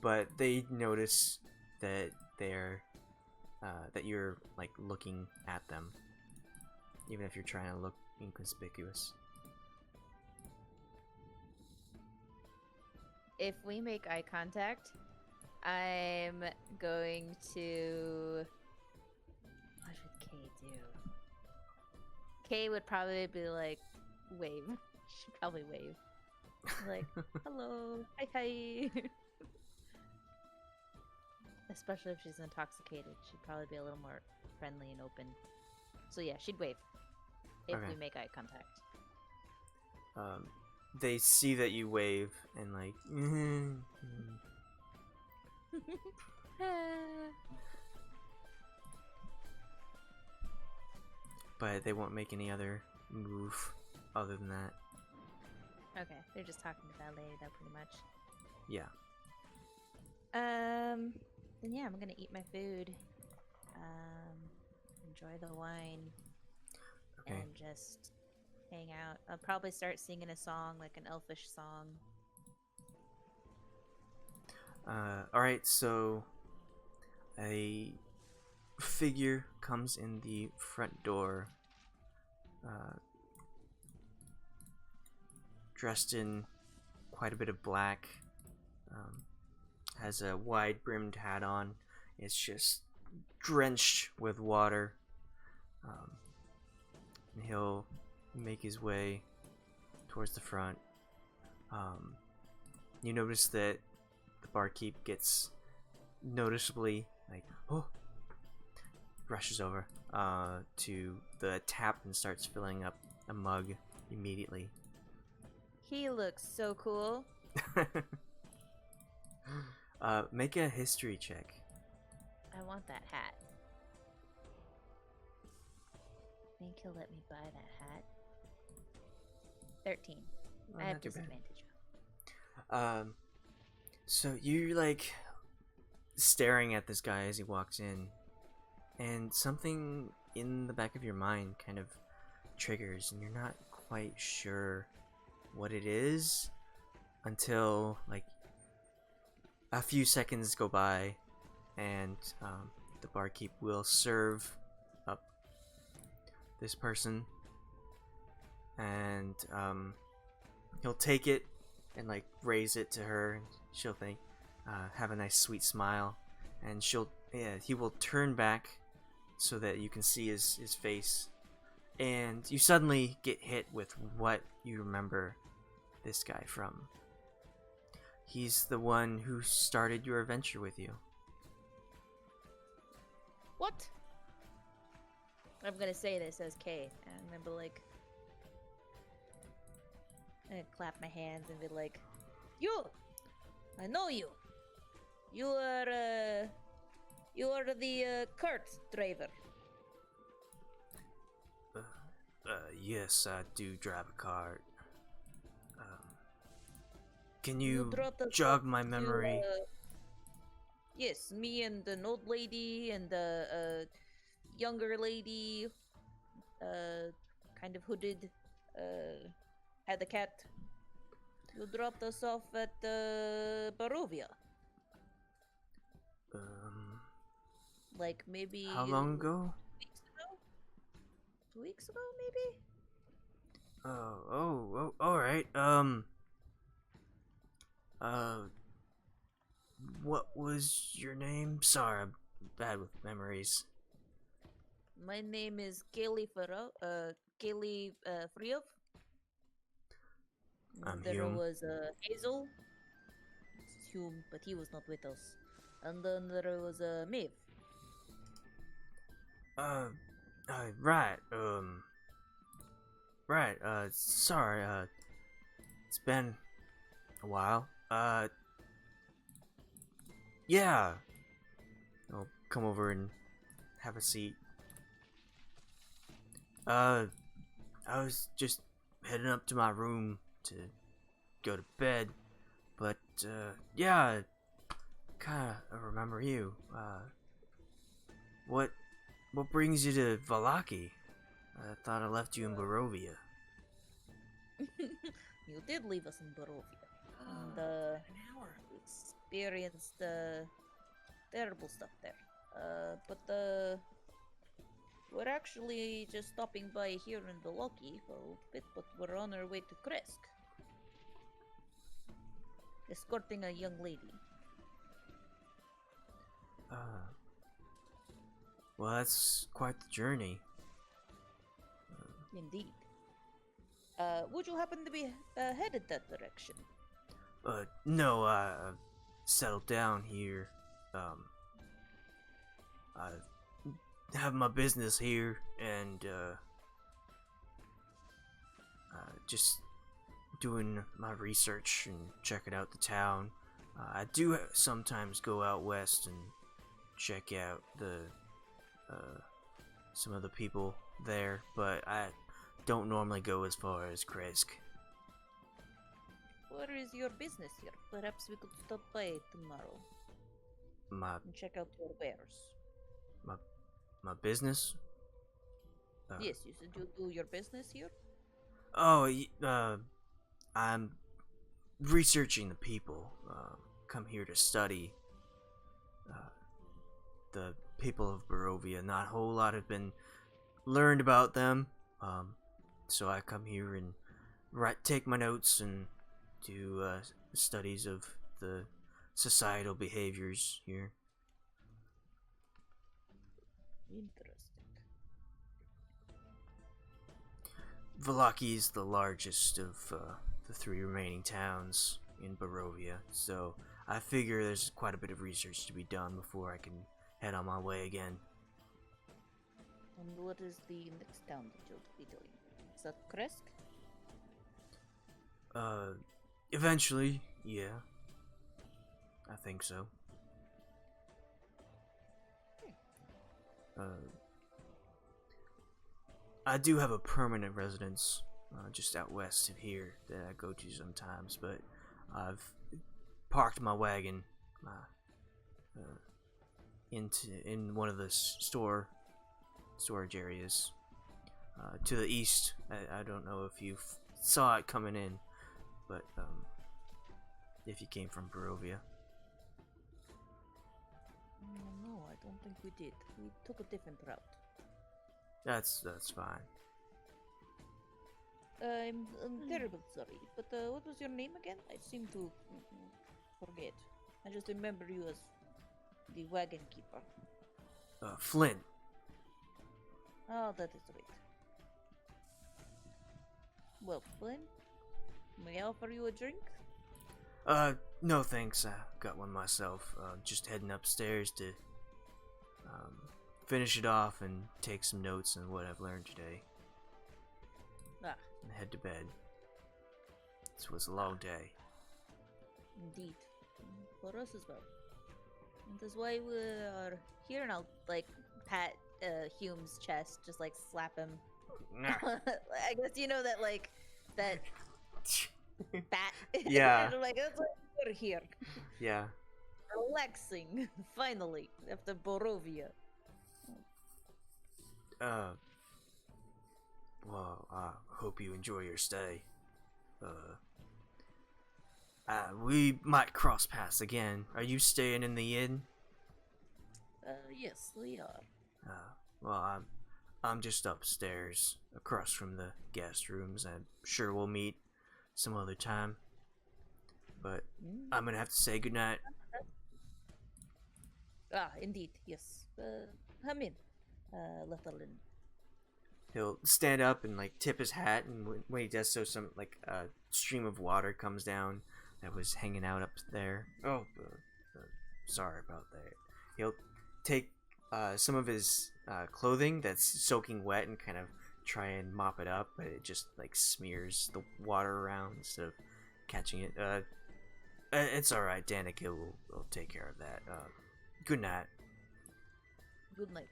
but they notice that they're that you're like looking at them, even if you're trying to look inconspicuous. If we make eye contact, I'm going to... What should Kay do? Kay would probably be like, wave. She'd probably wave. Like, hello, hi hi. Especially if she's intoxicated, she'd probably be a little more friendly and open. So yeah, she'd wave if Okay. we make eye contact. They see that you wave and like, but they won't make any other move other than that. Okay, they're just talking to that lady though, pretty much. Yeah. Then yeah, I'm gonna eat my food. Enjoy the wine. Okay. And just hang out. I'll probably start singing a song, like an elfish song. Alright, so a figure comes in the front door, dressed in quite a bit of black, has a wide brimmed hat on. It's just drenched with water. And he'll make his way towards the front. You notice that the barkeep gets noticeably like, oh, rushes over to the tap and starts filling up a mug immediately. He looks so cool. Make a history check. I want that hat. Think he'll let me buy that hat? 13. Oh, I have not too bad. disadvantage. So you're like staring at this guy as he walks in, and something in the back of your mind kind of triggers, and you're not quite sure what it is until like a few seconds go by, and the barkeep will serve up this person, and he'll take it and like raise it to her, and she'll think, have a nice sweet smile, and he will turn back so that you can see his face, and you suddenly get hit with what you remember this guy from. He's the one who started your adventure with you. What? I'm gonna say this as K, and I'm gonna be like, I'm gonna clap my hands and be like, "You, I know you. You are the cart driver." Yes, I do drive a cart. Can you dropped us jog off my to, memory? Yes, me and an old lady and a younger lady, kind of hooded, had a cat. You dropped us off at Barovia. Like maybe How long ago? 2 weeks ago, maybe? Oh, alright. What was your name? Sorry, I'm bad with memories. My name is Kaylee Friov. I'm There Hume. was Hazel. It's Hume, but he was not with us. And then there was Maeve. Right, sorry, it's been a while. Yeah. I'll come over and have a seat. I was just heading up to my room to go to bed, but, yeah, kinda remember you. What brings you to Vallaki? I thought I left you in Barovia. You did leave us in Barovia. And experienced terrible stuff there. But we're actually just stopping by here in Vallaki for a little bit, but we're on our way to Kresk. Escorting a young lady. Well, that's quite the journey. Indeed. Would you happen to be headed that direction? No, I settled down here. I have my business here, and, just doing my research and checking out the town. I do sometimes go out west and check out some of the people there, but I don't normally go as far as Kresk. Where is your business here? Perhaps we could stop by tomorrow and check out your wares. My business? Yes, you said you do your business here? Oh, I'm researching the people. Come here to study the people of Barovia. Not a whole lot have been learned about them. So I come here and take my notes and do studies of the societal behaviors here. Interesting. Vallaki is the largest of the 3 remaining towns in Barovia, so I figure there's quite a bit of research to be done before I can head on my way again. And what is the next town that you'll be doing? Is that Kresk? Eventually, yeah. I think so. I do have a permanent residence just out west of here that I go to sometimes, but I've parked my wagon in one of the storage areas to the east. I don't know if you saw it coming in, but if you came from Barovia. No, I don't think we did. We took a different route. That's fine. I'm terrible sorry, but what was your name again? I seem to forget. I just remember you as the wagon keeper. Flynn. Oh, that is right. Well, Flynn, may I offer you a drink? No thanks. I got one myself. Just heading upstairs to finish it off and take some notes on what I've learned today. Ah, And head to bed. This was a long day. indeed. For us as well. And that's why we are here, and I'll, like, pat Hume's chest, just, like, slap him. I guess you know that, like, that bat. Yeah. Like, that's why we're here. Yeah. Relaxing, finally, after Borovia. Well, I hope you enjoy your stay. We might cross paths again. Are you staying in the inn? Yes, we are. Well, I'm just upstairs, across from the guest rooms. I'm sure we'll meet some other time. But I'm gonna have to say goodnight. Ah, indeed, yes. Come in, Letterlin. He'll stand up and like tip his hat, and when he does so, some like stream of water comes down that was hanging out up there. Oh, sorry about that. He'll take some of his clothing that's soaking wet and kind of try and mop it up, but it just like smears the water around instead of catching it. It's all right. Danica will take care of that. Good night. Good night.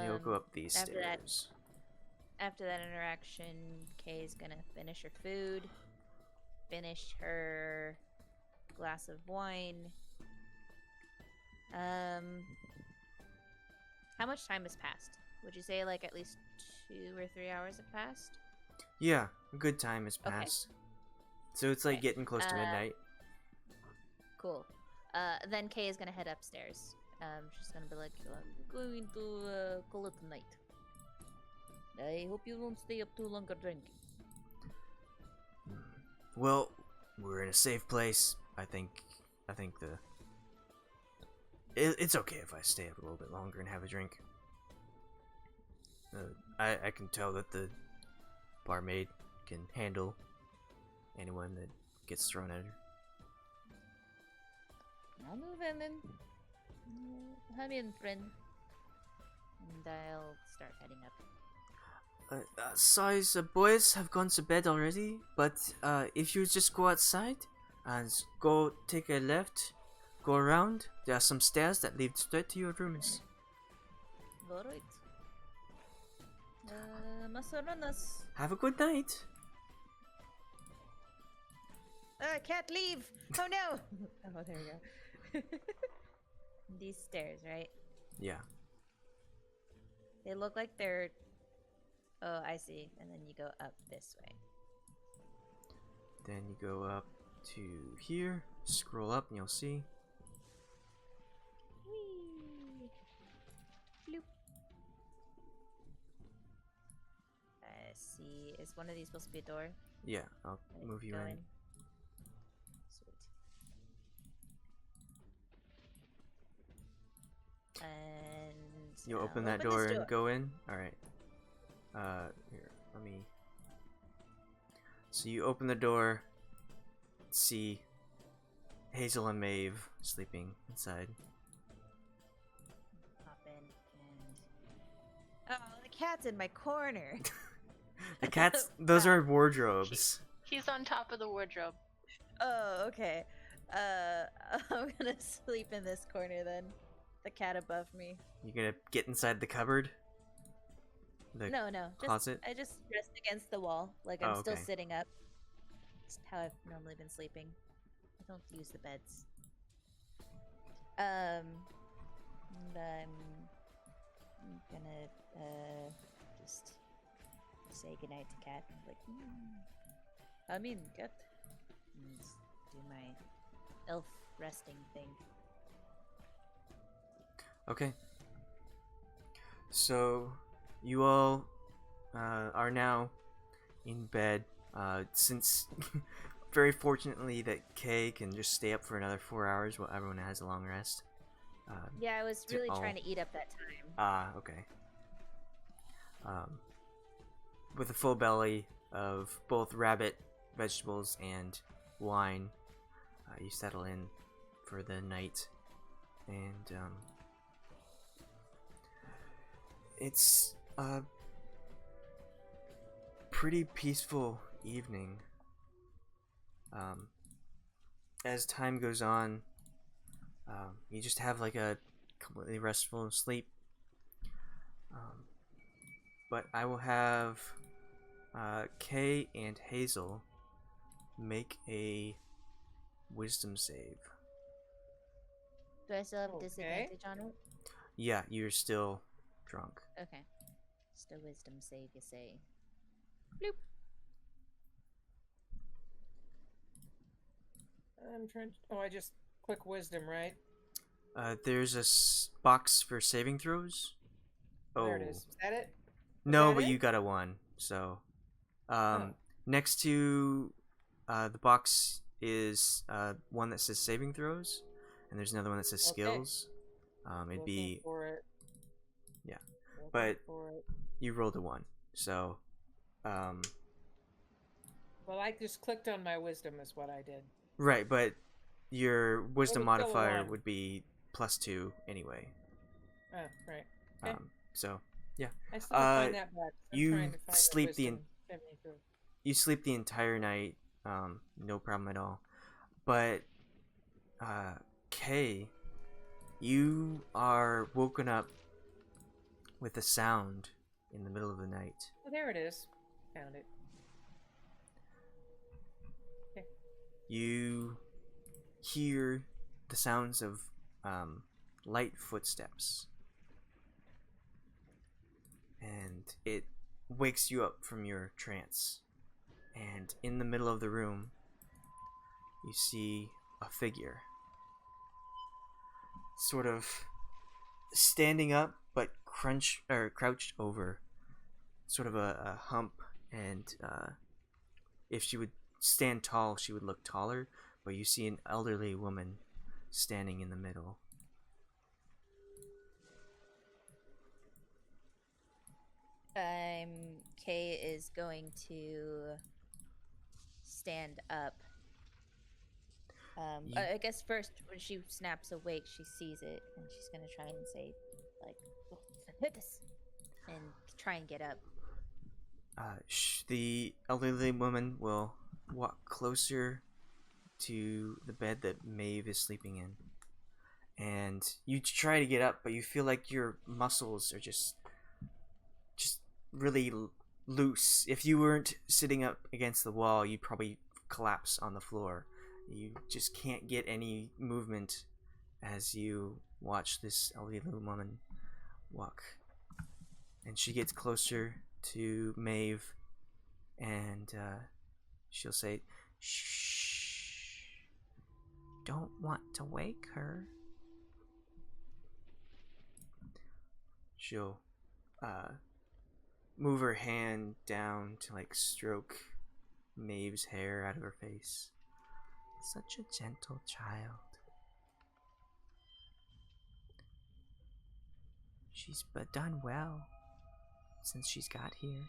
He'll go up these after stairs. After that interaction, Kay's gonna finish her food, finish her glass of wine. How much time has passed? Would you say like at least 2 or 3 hours have passed? Yeah, a good time has Okay. passed. So it's like Okay. getting close to midnight. Cool. Then Kay is gonna head upstairs. She's gonna be like, I'm going to call it a night. I hope you won't stay up too longer drinking. Well, we're in a safe place. I think it's okay if I stay up a little bit longer and have a drink. I can tell that the barmaid can handle anyone that gets thrown at her. I'll move in then. Come in, friend. And I'll start heading up. Sorry, the boys have gone to bed already, but if you just go outside and go take a left, go around, there are some stairs that lead straight to your rooms. Alright. Masoranas. Have a good night. I can't leave! Oh no! Oh, there we go. These stairs, right? Yeah. They look like they're... Oh, I see. And then you go up this way. Then you go up to here, scroll up, and you'll see. Whee! Bloop. See, is one of these supposed to be a door? Yeah, I'll move you Go in. Sweet. And You'll I'll open that this door and go in? Alright. Here, let me... So you open the door, see Hazel and Maeve sleeping inside. Hop in and... Oh, the cat's in my corner. The cats, those are wardrobes. He's on top of the wardrobe. Oh, okay. I'm gonna sleep in this corner then. The cat above me. You gonna get inside the cupboard? The No, closet? I just rest against the wall, like Oh, I'm still okay. sitting up. It's how I've normally been sleeping. I don't use the beds. And I'm gonna just say goodnight to Cat. Like, I mean, Cat, and do my elf resting thing. Okay. So you all are now in bed. Since very fortunately that Kay can just stay up for another 4 hours while everyone has a long rest. Yeah, I was To really all- trying to eat up that time. Okay. With a full belly of both rabbit, vegetables, and wine, you settle in for the night, and it's a pretty peaceful evening. As time goes on, you just have like a completely restful sleep. But I will have Kay and Hazel make a wisdom save. Do I still have Okay. disadvantage on it? Yeah, you're still drunk. Okay. Just a wisdom save, you say. I'm trying to... Oh, I just click wisdom, right? There's a box for saving throws. There it is. Is that it? No, that but it? you got a 1. So, Oh. next to the box is one that says saving throws, and there's another one that says Okay. skills. It'd Looking be for it. Yeah. Looking But for it. you rolled a 1, so Well, I just clicked on my wisdom is what I did. right. But your wisdom was still a modifier 1. would be +2 anyway. Oh, right. Okay. So yeah, I still can find that back. I'm you trying to find sleep the wisdom saving throw. you sleep the entire night, no problem at all. But Kay, you are woken up with a sound in the middle of the night. Oh, there it is. Found it. Okay. You hear the sounds of light footsteps, and it wakes you up from your trance. And in the middle of the room, you see a figure, sort of standing up, but crouched over, sort of a hump. And if she would stand tall, she would look taller. But you see an elderly woman standing in the middle. Kay is going to stand up. I guess first when she snaps awake, she sees it, and she's gonna try and say, like, "Hit this," and try and get up. The elderly woman will walk closer to the bed that Maeve is sleeping in, and you try to get up, but you feel like your muscles are just really loose. If you weren't sitting up against the wall, you'd probably collapse on the floor. You just can't get any movement as you watch this elderly woman walk. And she gets closer to Maeve, and she'll say, "Shh, don't want to wake her." She'll move her hand down to like stroke Maeve's hair out of her face. Such a gentle child. She's but done well since she's got here.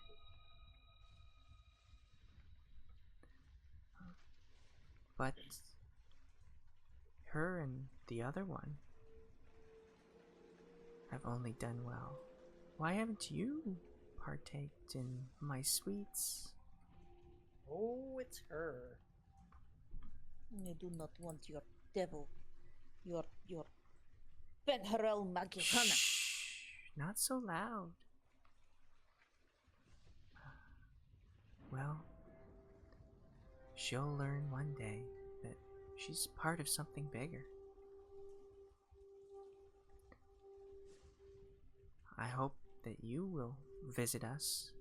But her and the other one have only done well. Why haven't you partaked in my sweets? Oh, it's her. I do not want your devil, your Benharel Magihana. Shh, not so loud. Well, she'll learn one day that she's part of something bigger. I hope that you will visit us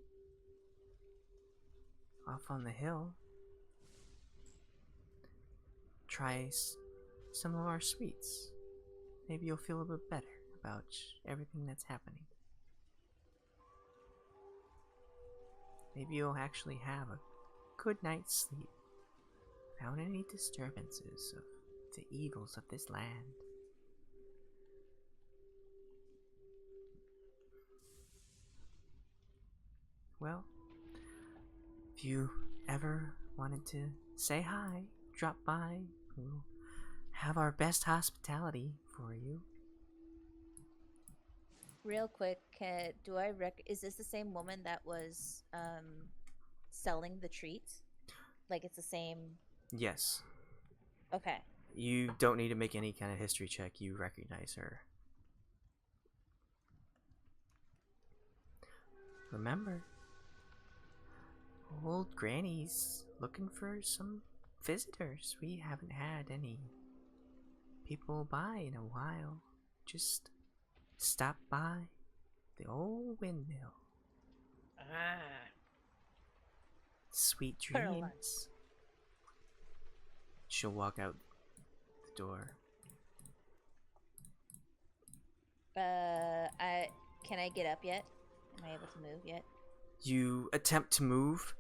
off on the hill. Try some of our sweets. Maybe you'll feel a bit better about everything that's happening. maybe you'll actually have a good night's sleep without any disturbances of the evils of this land. Well, if you ever wanted to say hi, drop by. We'll have our best hospitality for you. Real quick, is this the same woman that was selling the treats? Like it's the same. Yes. Okay. You don't need to make any kind of history check. You recognize her. Remember, old Granny's looking for some visitors. We haven't had any people by in a while. Just stop by the old windmill. Ah. Sweet For a lunch. dreams. She'll walk out the door. Can I get up yet? Am I able to move yet? You attempt to move,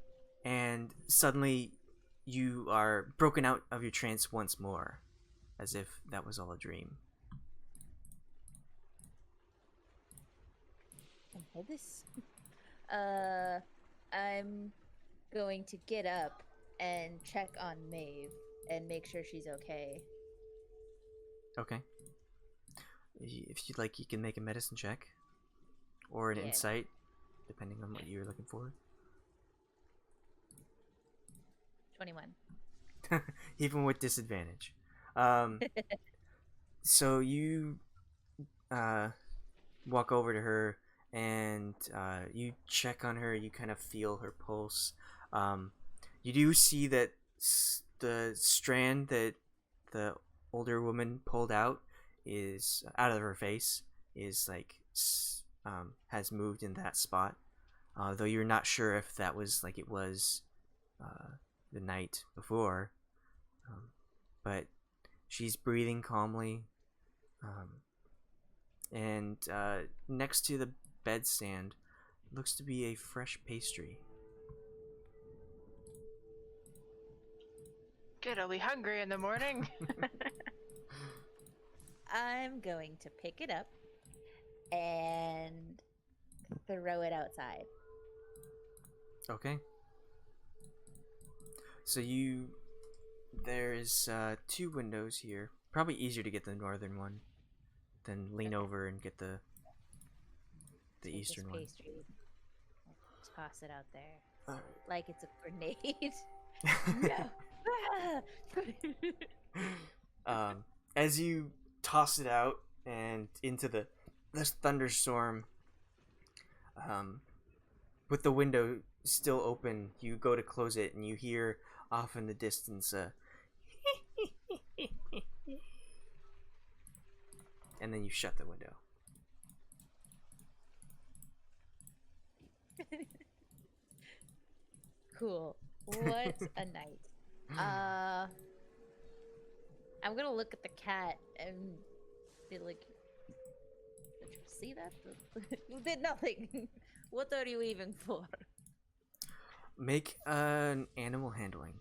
and suddenly you are broken out of your trance once more, as if that was all a dream. This. I'm going to get up and check on Maeve and make sure she's okay. Okay. If you'd like, you can make a medicine check. Or an Yeah. insight, depending on what you're looking for. 21. Even with disadvantage. So you walk over to her and you check on her. You kind of feel her pulse. You do see that the strand that the older woman pulled out is out of her face is like has moved in that spot. Though you're not sure if that was like it was the night before. But she's breathing calmly. And next to the bedstand looks to be a fresh pastry. Good, are we hungry in the morning? I'm going to pick it up and throw it outside. Okay. So there's 2 windows here. Probably easier to get the northern one than lean over and get the Take eastern this one. pastry, toss it out there Alright. like it's a grenade. No. As you toss it out and into this thunderstorm, with the window still open, you go to close it and you hear off in the distance and then you shut the window. Cool. What a night. I'm gonna look at the cat and be like, "Did you see that? You did nothing. What are you even for?" Make an animal handling.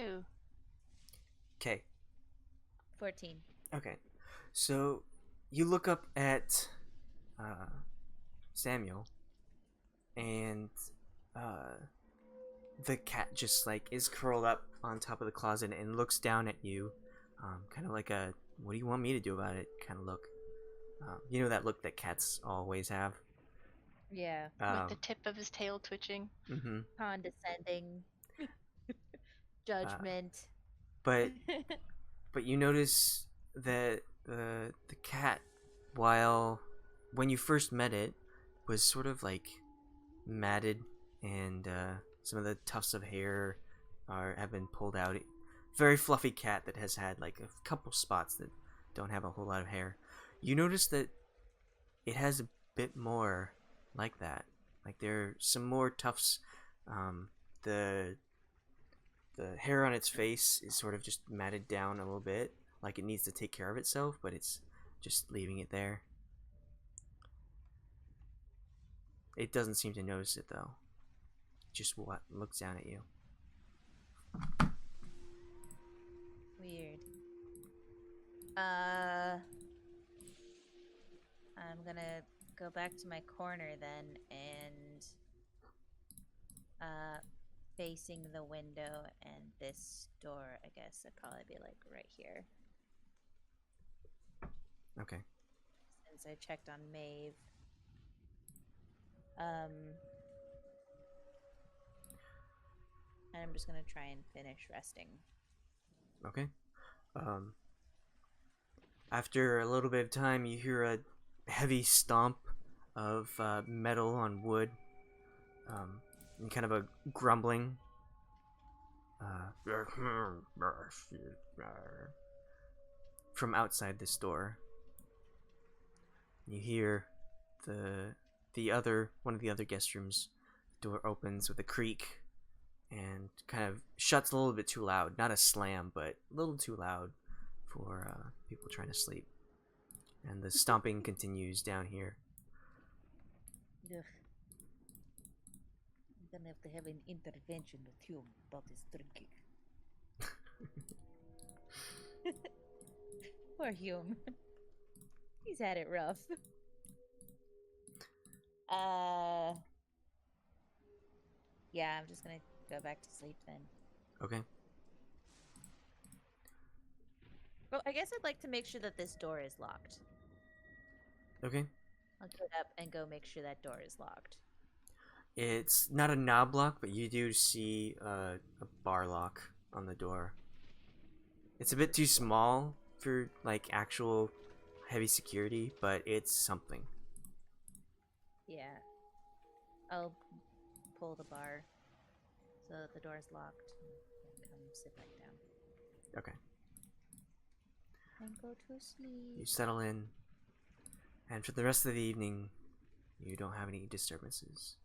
Ooh. Okay. 14. Okay. So you look up at Samuel, and the cat just like is curled up on top of the closet and looks down at you, kind of like a "what do you want me to do about it" kind of look. You know that look that cats always have. Yeah. With the tip of his tail twitching. Mm-hmm. Condescending. Judgment. But you notice that the cat, when you first met it, was sort of like matted, and some of the tufts of hair have been pulled out. Very fluffy cat that has had like a couple spots that don't have a whole lot of hair. You notice that it has a bit more like that. Like there are some more tufts. The hair on its face is sort of just matted down a little bit, like it needs to take care of itself, but it's just leaving it there. It doesn't seem to notice it though. Just what looks down at you. Weird. I'm gonna go back to my corner then and facing the window and this door, I guess it'd probably be like right here. Okay. Since I checked on Maeve. And I'm just gonna try and finish resting. Okay. After a little bit of time, you hear a heavy stomp of metal on wood, and kind of a grumbling. From outside this door. You hear one of the other guest rooms door opens with a creak and kind of shuts a little bit too loud. Not a slam, but a little too loud for people trying to sleep. And the stomping continues down here. Ugh. I'm gonna have to have an intervention with Hume about his drinking. Poor Hume. He's had it rough. Yeah, I'm just gonna go back to sleep then. Okay. Well, I guess I'd like to make sure that this door is locked. Okay. I'll get up and go make sure that door is locked. It's not a knob lock, but you do see a bar lock on the door. It's a bit too small for like actual heavy security, but it's something. Yeah. I'll pull the bar so that the door is locked and come sit back down. Okay. And go to sleep. You settle in, and for the rest of the evening, you don't have any disturbances.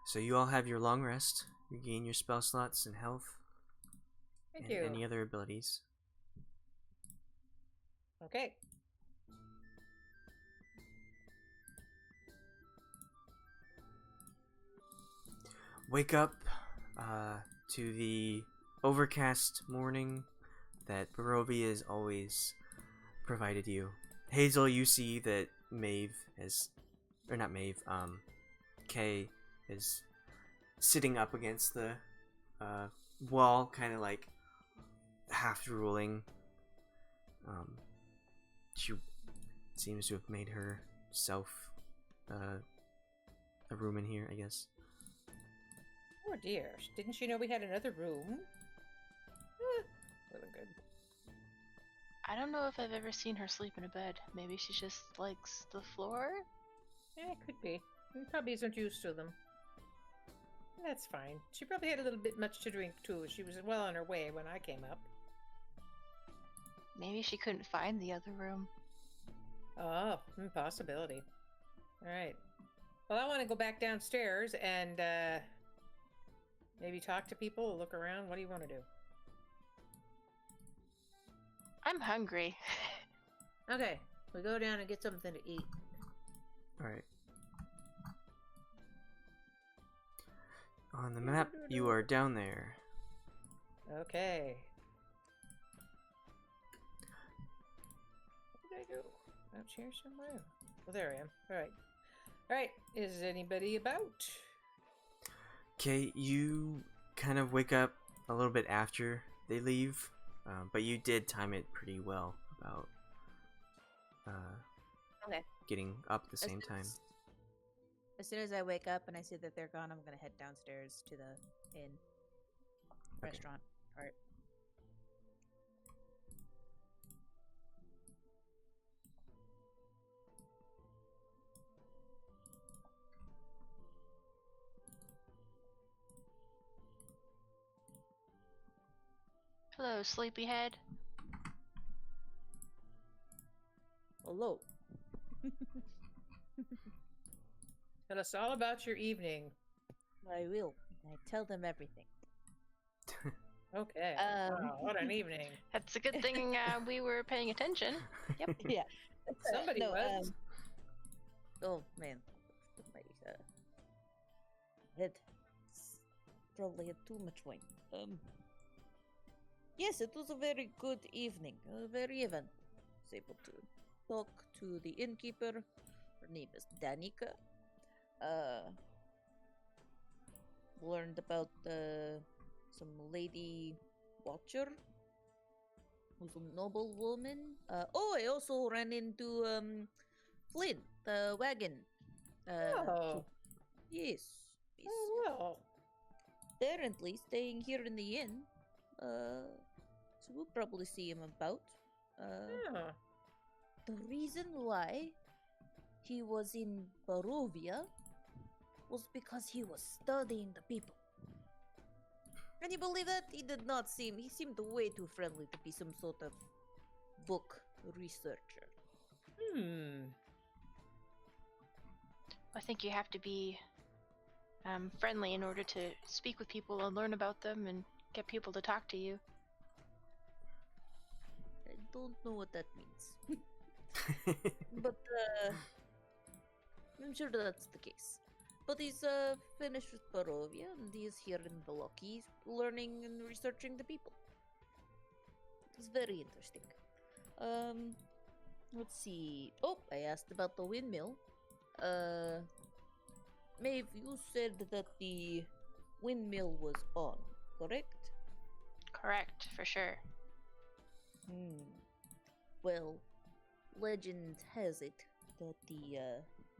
So you all have your long rest. You gain your spell slots and health. Thank and you. any other abilities. Okay. Wake up to the overcast morning that Barovia has always provided you. Hazel, you see that Maeve is, or not Maeve, Kay is sitting up against the wall, kind of like half drooling. She seems to have made herself a room in here, I guess. Oh dear, didn't she know we had another room? Really good. I don't know if I've ever seen her sleep in a bed. Maybe she just likes the floor? Yeah, it could be. She probably isn't used to them. That's fine. She probably had a little bit much to drink too. She was well on her way when I came up. Maybe she couldn't find the other room. Oh, possibility. Alright. Well, I want to go back downstairs and maybe talk to people, look around. What do you want to do? I'm hungry. Okay, we go down and get something to eat. Alright. On the map, you are down there. Okay. What did I do? Out here somewhere? Well, there I am. Alright. Alright, is anybody about? Okay, you kind of wake up a little bit after they leave, but you did time it pretty well about Okay. getting up at the same time. As soon as I wake up and I see that they're gone, I'm gonna head downstairs to the inn restaurant part. Hello, sleepyhead. Hello. Tell us all about your evening. I will. I tell them everything. Okay. Um, Wow, what an evening. That's a good thing we were paying attention. Yep. Yeah. Somebody no, was. Oh man, my head probably had too much wine. Yes, it was a very good evening. Very even. Was able to talk to the innkeeper. Her name is Danica. Learned about some lady watcher who's a noble woman. I also ran into Flynn, the wagon. Oh. Yes. He's Oh, well. apparently staying here in the inn. So we'll probably see him about. Yeah. The reason why he was in Barovia was because he was studying the people. Can you believe that? He seemed way too friendly to be some sort of book researcher. I think you have to be friendly in order to speak with people and learn about them and get people to talk to you. I don't know what that means. But I'm sure that's the case. But he's finished with Barovia and he's here in Vallaki learning and researching the people. It's very interesting. Let's see. Oh, I asked about the windmill. Maeve, you said that the windmill was on, correct? Correct, for sure. Well, legend has it that the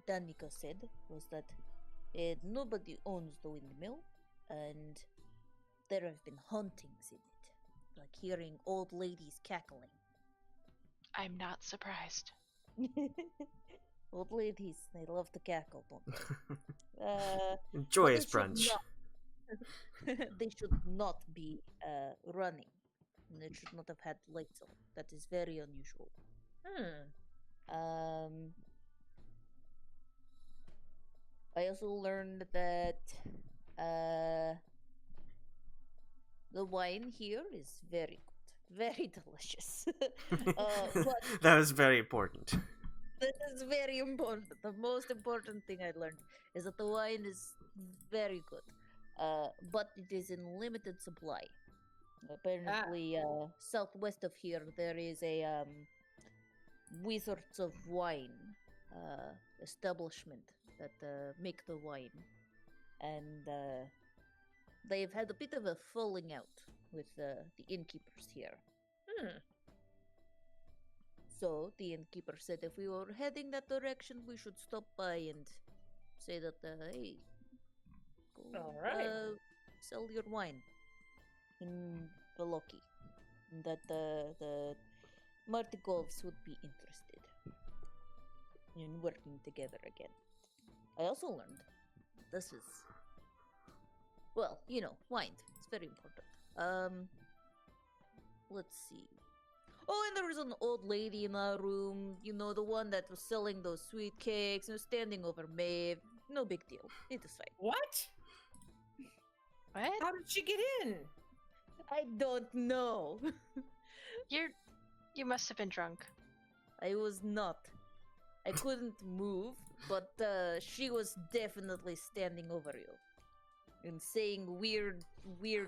Danica said was that nobody owns the windmill, and there have been hauntings in it, like hearing old ladies cackling. I'm not surprised. Old ladies, they love to cackle, don't they? Joyous But brunch. they should not be running. And they should not have had lights on. That is very unusual. I also learned that the wine here is very good, very delicious. But That was very important. that is very important. The most important thing I learned is that the wine is very good, but it is in limited supply. Apparently, southwest of here, there is a Wizards of Wine establishment that make the wine, and they've had a bit of a falling out with the innkeepers here. So the innkeeper said if we were heading that direction, we should stop by and say that, hey, go, All right. sell your wine in Vallaki. That the Martigovs would be interested in working together again. I also learned this is, well, wine. It's very important. Let's see. Oh, and there was an old lady in our room, the one that was selling those sweet cakes and was standing over Maeve. No big deal. It is fine. What? What? How did she get in? I don't know. You must have been drunk. I was not. I couldn't move, but she was definitely standing over you and saying weird,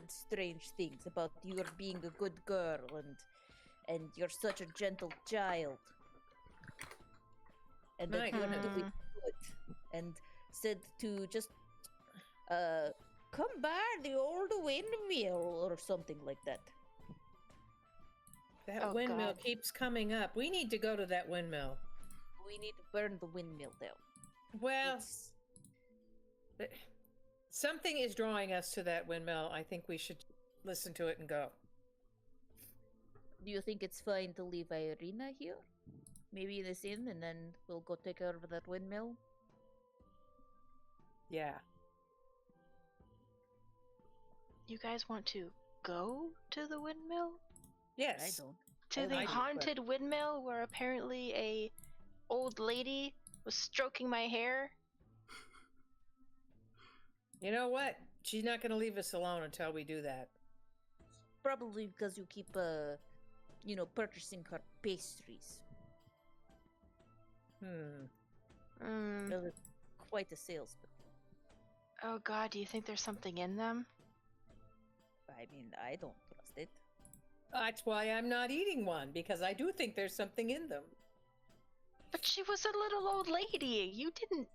strange things about you being a good girl and you're such a gentle child. And that My you're doing goodness. good. And said to just come by the old windmill or something like that. That Oh, windmill God. keeps coming up. We need to go to that windmill. We need to burn the windmill down. Well, It's- something is drawing us to that windmill. I think we should listen to it and go. Do you think it's fine to leave Irina here? Maybe in this inn, and then we'll go take care of that windmill? Yeah. You guys want to go to the windmill? Yes. I don't. To I the like it, but- haunted windmill where apparently a old lady was stroking my hair? You know what? She's not going to leave us alone until we do that. probably because you keep, purchasing her pastries. Mm. Well, it's quite a salesman. Oh God, do you think there's something in them? I mean, I don't trust it. That's why I'm not eating one, because I do think there's something in them. But she was a little old lady. You didn't.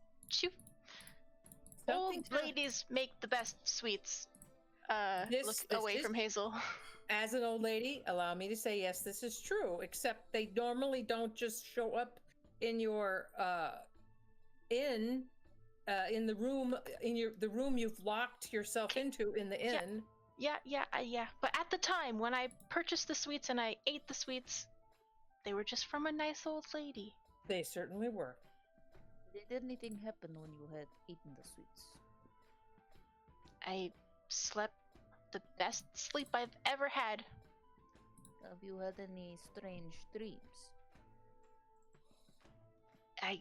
Old Something's hap- ladies make the best sweets. Look This away is- from Hazel. As an old lady, allow me to say yes, this is true. Except they normally don't just show up in your in the room the room you've locked yourself into in the inn. Yeah. But at the time when I purchased the sweets and I ate the sweets, they were just from a nice old lady. They certainly were. Did anything happen when you had eaten the sweets? I slept the best sleep I've ever had. Have you had any strange dreams? I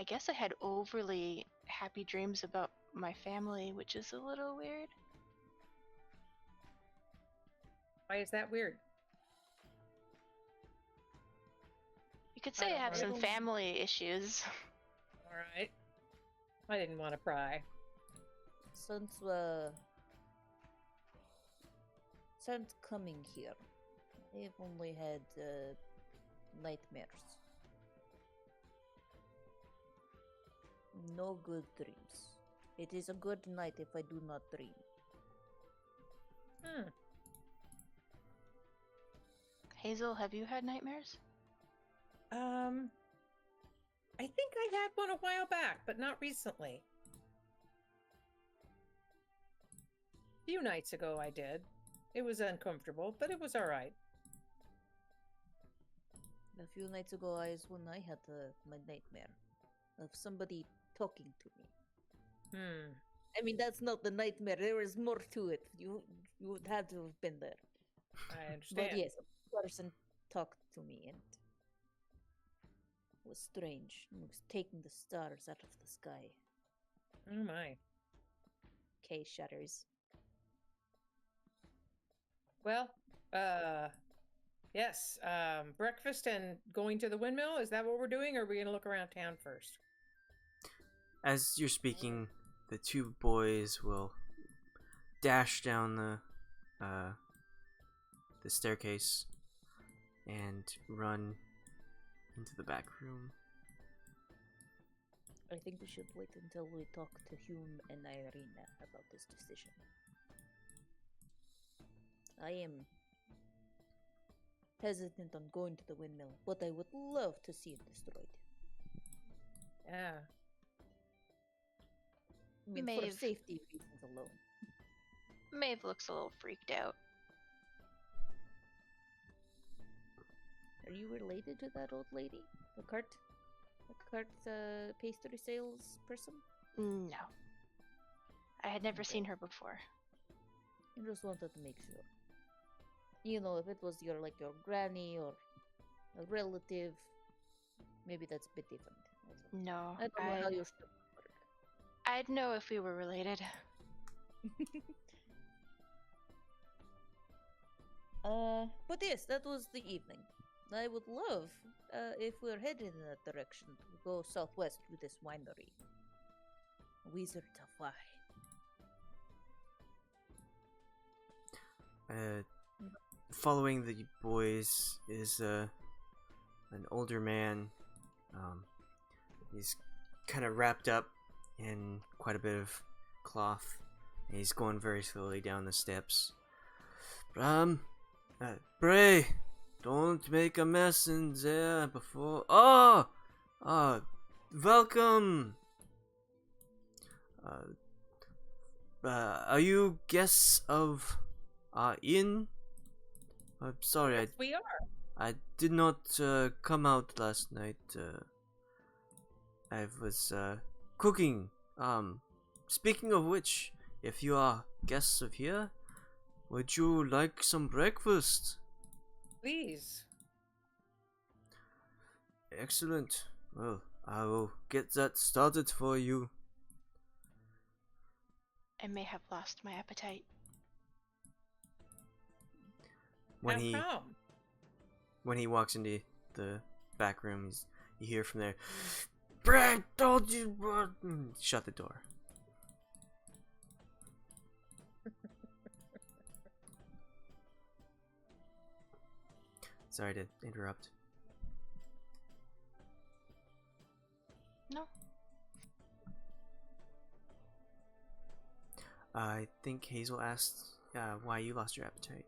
guess I had overly happy dreams about my family, which is a little weird. Why is that weird? You could say I don't have know. some family issues. All right. I didn't want to pry. Since coming here, I've only had nightmares. No good dreams. It is a good night if I do not dream. Hazel, have you had nightmares? I think I had one a while back, but not recently. A few nights ago I did. It was uncomfortable, but it was all right. A few nights ago, when I had my nightmare of somebody talking to me. I mean, that's not the nightmare. There is more to it. You would have to have been there. I understand. But yes, a person talked to me and it was strange. It was taking the stars out of the sky. Oh my. Kay shudders. Well, yes. Breakfast and going to the windmill. Is that what we're doing, or are we going to look around town first? As you're speaking, the two boys will dash down the staircase and run into the back room. I think we should wait until we talk to Hume and Irina about this decision. I am hesitant on going to the windmill, but I would love to see it destroyed. Yeah. I mean, for Maeve. safety reasons alone. Maeve looks a little freaked out. Are you related to that old lady? The cart pastry sales person? No. I had never seen her before. I just wanted to make sure. You know, if it was your granny or a relative, maybe that's a bit different. No. I don't know how your stuff work. I'd know if we were related. But yes, that was the evening. I would love, if we're headed in that direction, to go southwest to this winery. Wizard of Wine. Following the boys is an older man. He's kind of wrapped up in quite a bit of cloth, and he's going very slowly down the steps. Bray, don't make a mess in there before. Welcome. Are you guests of our inn? I'm sorry, Yes, we are. I did not come out last night. I was cooking. Speaking of which, if you are guests of here, would you like some breakfast? Please. Excellent. Well, I will get that started for you. I may have lost my appetite. when How he come? when he walks into the back room, you hear from there, "Brad told you what?" Shut the door. Sorry to interrupt. No. I think Hazel asked why you lost your appetite.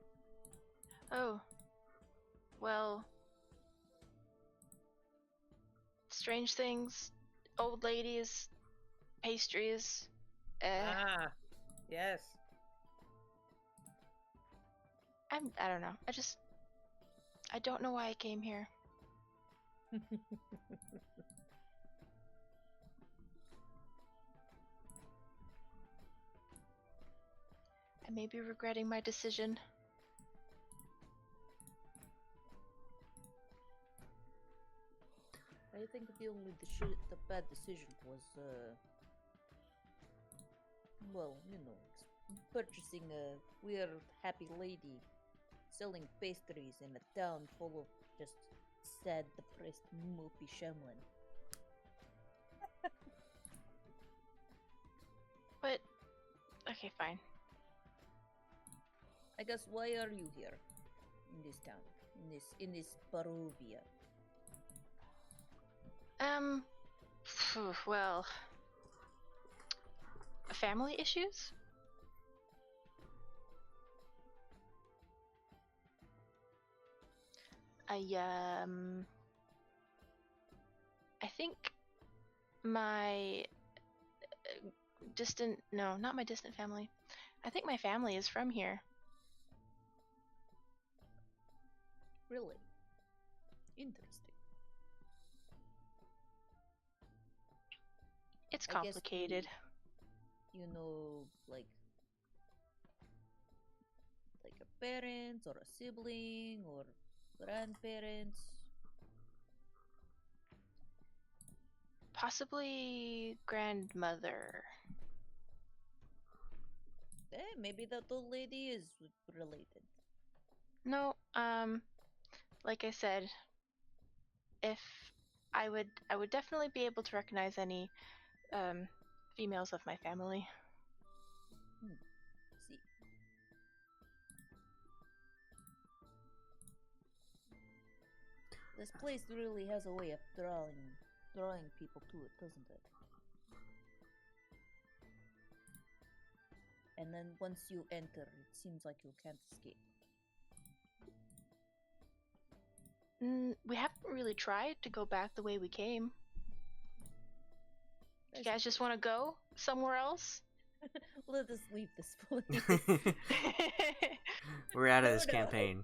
Oh. Well. Strange things. Old ladies. Pastries. Ah, yes. I don't know. I don't know why I came here. I may be regretting my decision. I think the bad decision was, well, purchasing a weird happy lady selling pastries in a town full of just sad, depressed, mopey Shemlin. But okay, fine. I guess, why are you here in this town, in this Barovia? Well, family issues? I think my not my distant family. I think my family is from here. Really? Interesting. It's I guess complicated. like a parent or a sibling or grandparents. Possibly grandmother. Maybe that old lady is related. No, like I said, if I would definitely be able to recognize any females of my family. See. This place really has a way of drawing people to it, doesn't it? And then once you enter, it seems like you can't escape. We haven't really tried to go back the way we came. You guys just want to go somewhere else? Let us leave this place. We're out of No, this no. campaign.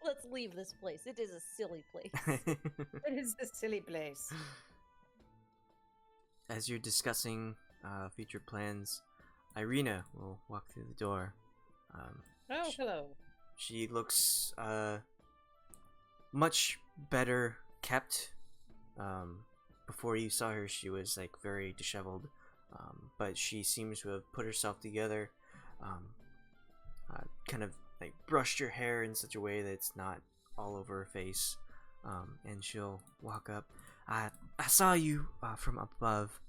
Let's leave this place. It is a silly place. It is a silly place. As you're discussing future plans, Irina will walk through the door. Oh, hello. She looks much better kept. Before you saw her, she was like very disheveled, but she seems to have put herself together, kind of like brushed her hair in such a way that it's not all over her face, and she'll walk up. I saw you from above.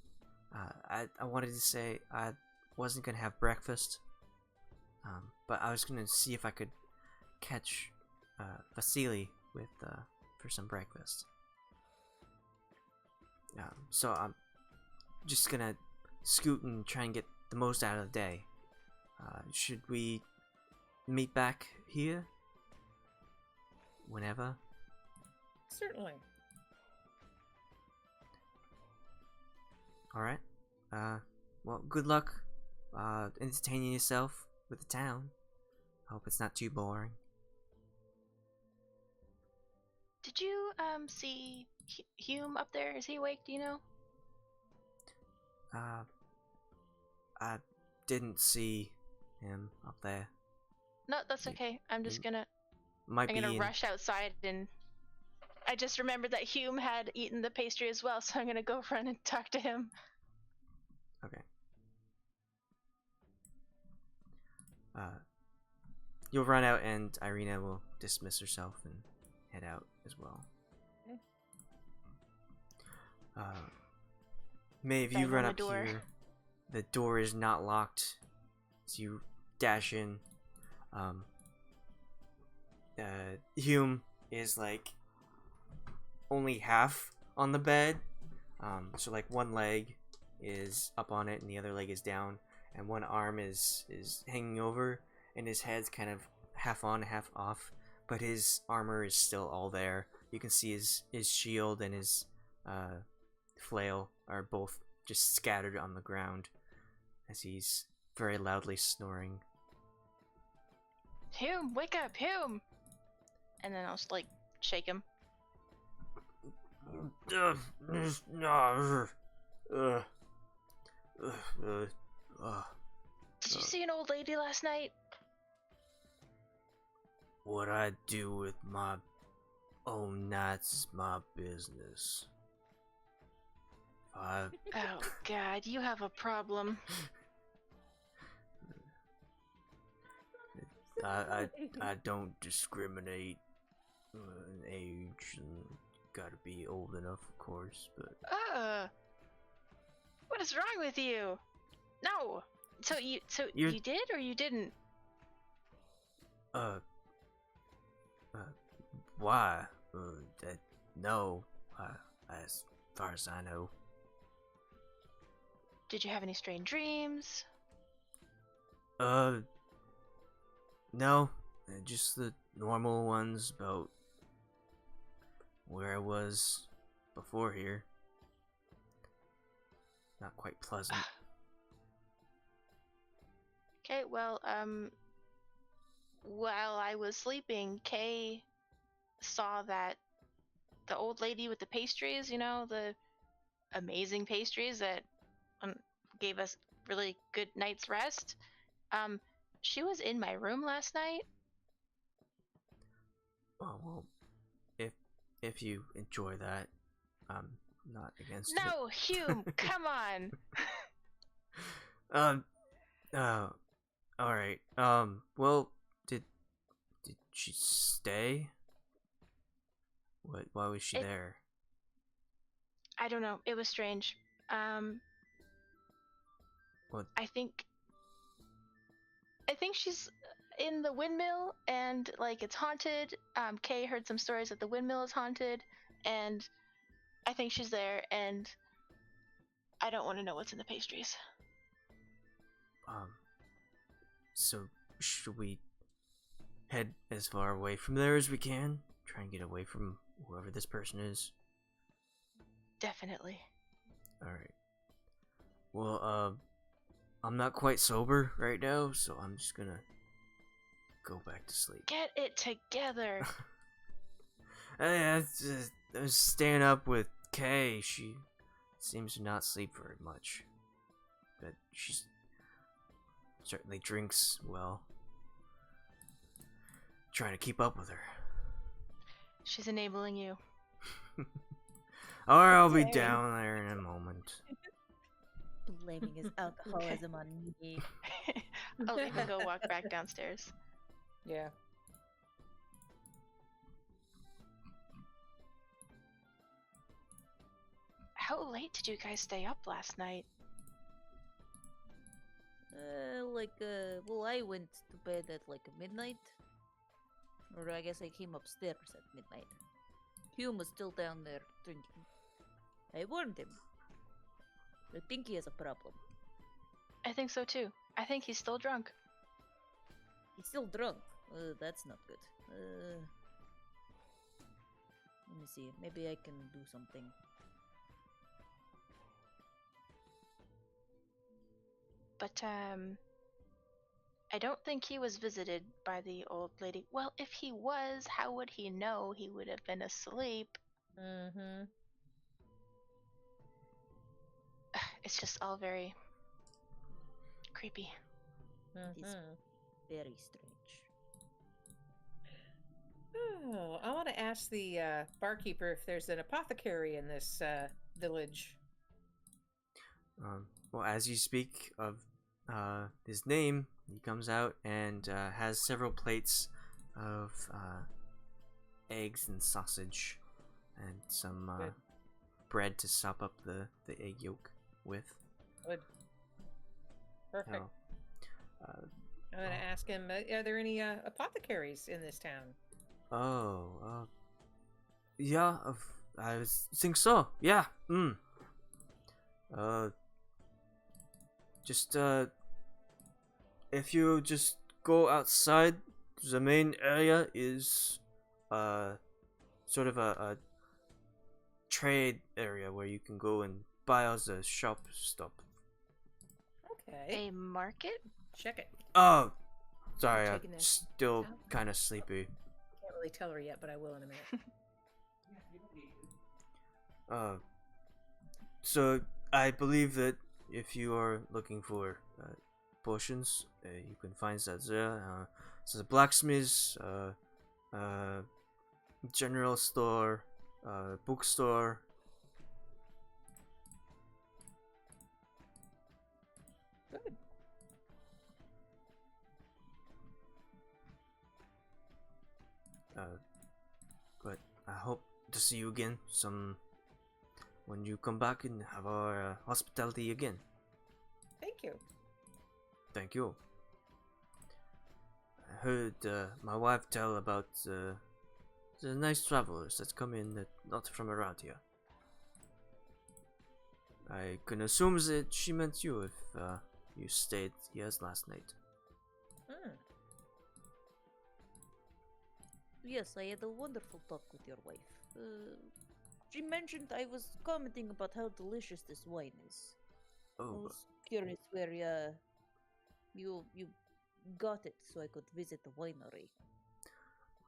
I wanted to say I wasn't gonna have breakfast, but I was gonna see if I could catch Vasily for some breakfast. So I'm just gonna scoot and try and get the most out of the day. Should we meet back here? Whenever? Certainly. Alright. Well, good luck entertaining yourself with the town. Hope it's not too boring. Did you see Hume up there? Is he awake? Do you know? I didn't see him up there. No, that's okay. I'm gonna Might rush outside, and I just remembered that Hume had eaten the pastry as well, so I'm gonna go run and talk to him. Okay. you'll run out, and Irina will dismiss herself and head out as well. Okay. Maeve, Bang you on run the up door. here. The door is not locked, so you dash in. Hume is like only half on the bed. So like one leg is up on it and the other leg is down, and one arm is hanging over, and his head's kind of half on, half off, but his armor is still all there. You can see his shield and his flail are both just scattered on the ground as he's very loudly snoring. Hume, wake up, Hume! And then I'll just like shake him. Did you see an old lady last night? What I do with my own nights is my business. Oh God, you have a problem. I don't discriminate in age, and gotta be old enough, of course, but What is wrong with you? No. So you did or you didn't? Why? No, as far as I know. Did you have any strange dreams? No, just the normal ones about where I was before here. Not quite pleasant. Okay, well, while I was sleeping, Kay saw that the old lady with the pastries, you know, the amazing pastries that gave us really good night's rest. She was in my room last night. Oh, well, if you enjoy that, I'm not against it. No, Hume, come on. All right. Well, did she stay? Why was she there? I don't know. It was strange. What? I think she's in the windmill, and like it's haunted. Kay heard some stories that the windmill is haunted, and I think she's there, and I don't want to know what's in the pastries. So should we head as far away from there as we can? Try and get away from whoever this person is? Definitely. Alright. Well, I'm not quite sober right now, so I'm just gonna go back to sleep. Get it together. I was staying up with Kay. She seems to not sleep very much. But she certainly drinks well. Trying to keep up with her. She's enabling you. Or I'll be down there in a moment. Blaming his alcoholism on me. I'll let him go walk back downstairs. Yeah. How late did you guys stay up last night? Well, I went to bed at like midnight. Or I guess I came upstairs at midnight. Hume was still down there drinking. I warned him. I think he has a problem. I think so too. I think he's still drunk. He's still drunk. That's not good. Let me see. Maybe I can do something. But, I don't think he was visited by the old lady. Well, if he was, how would he know? He would have been asleep. Mm-hmm. It's just all very creepy. Mm-hmm. Very strange. Oh, I want to ask the barkeeper if there's an apothecary in this village. Well, as you speak of his name, he comes out and has several plates of eggs and sausage and some Good. bread to sop up the egg yolk with. Good. Perfect. Now, I'm gonna ask him. Are there any apothecaries in this town? Yeah, think so. Yeah. Just if you just go outside, the main area is sort of a trade area where you can go and buy all the shop stuff. Okay. A market? Check it. Oh, sorry, I'm taking this still down? kind of sleepy. Can't really tell her yet, but I will in a minute. So I believe that if you are looking for potions, you can find that there. So the blacksmiths, general store, bookstore. Good. But I hope to see you again when you come back and have our hospitality again. Thank you. Thank you. I heard my wife tell about the nice travelers that come in that not from around here. I can assume that she meant you if you stayed here last night. Hmm. Yes, I had a wonderful talk with your wife. She mentioned I was commenting about how delicious this wine is. I Oh, was curious where you got it so I could visit the winery.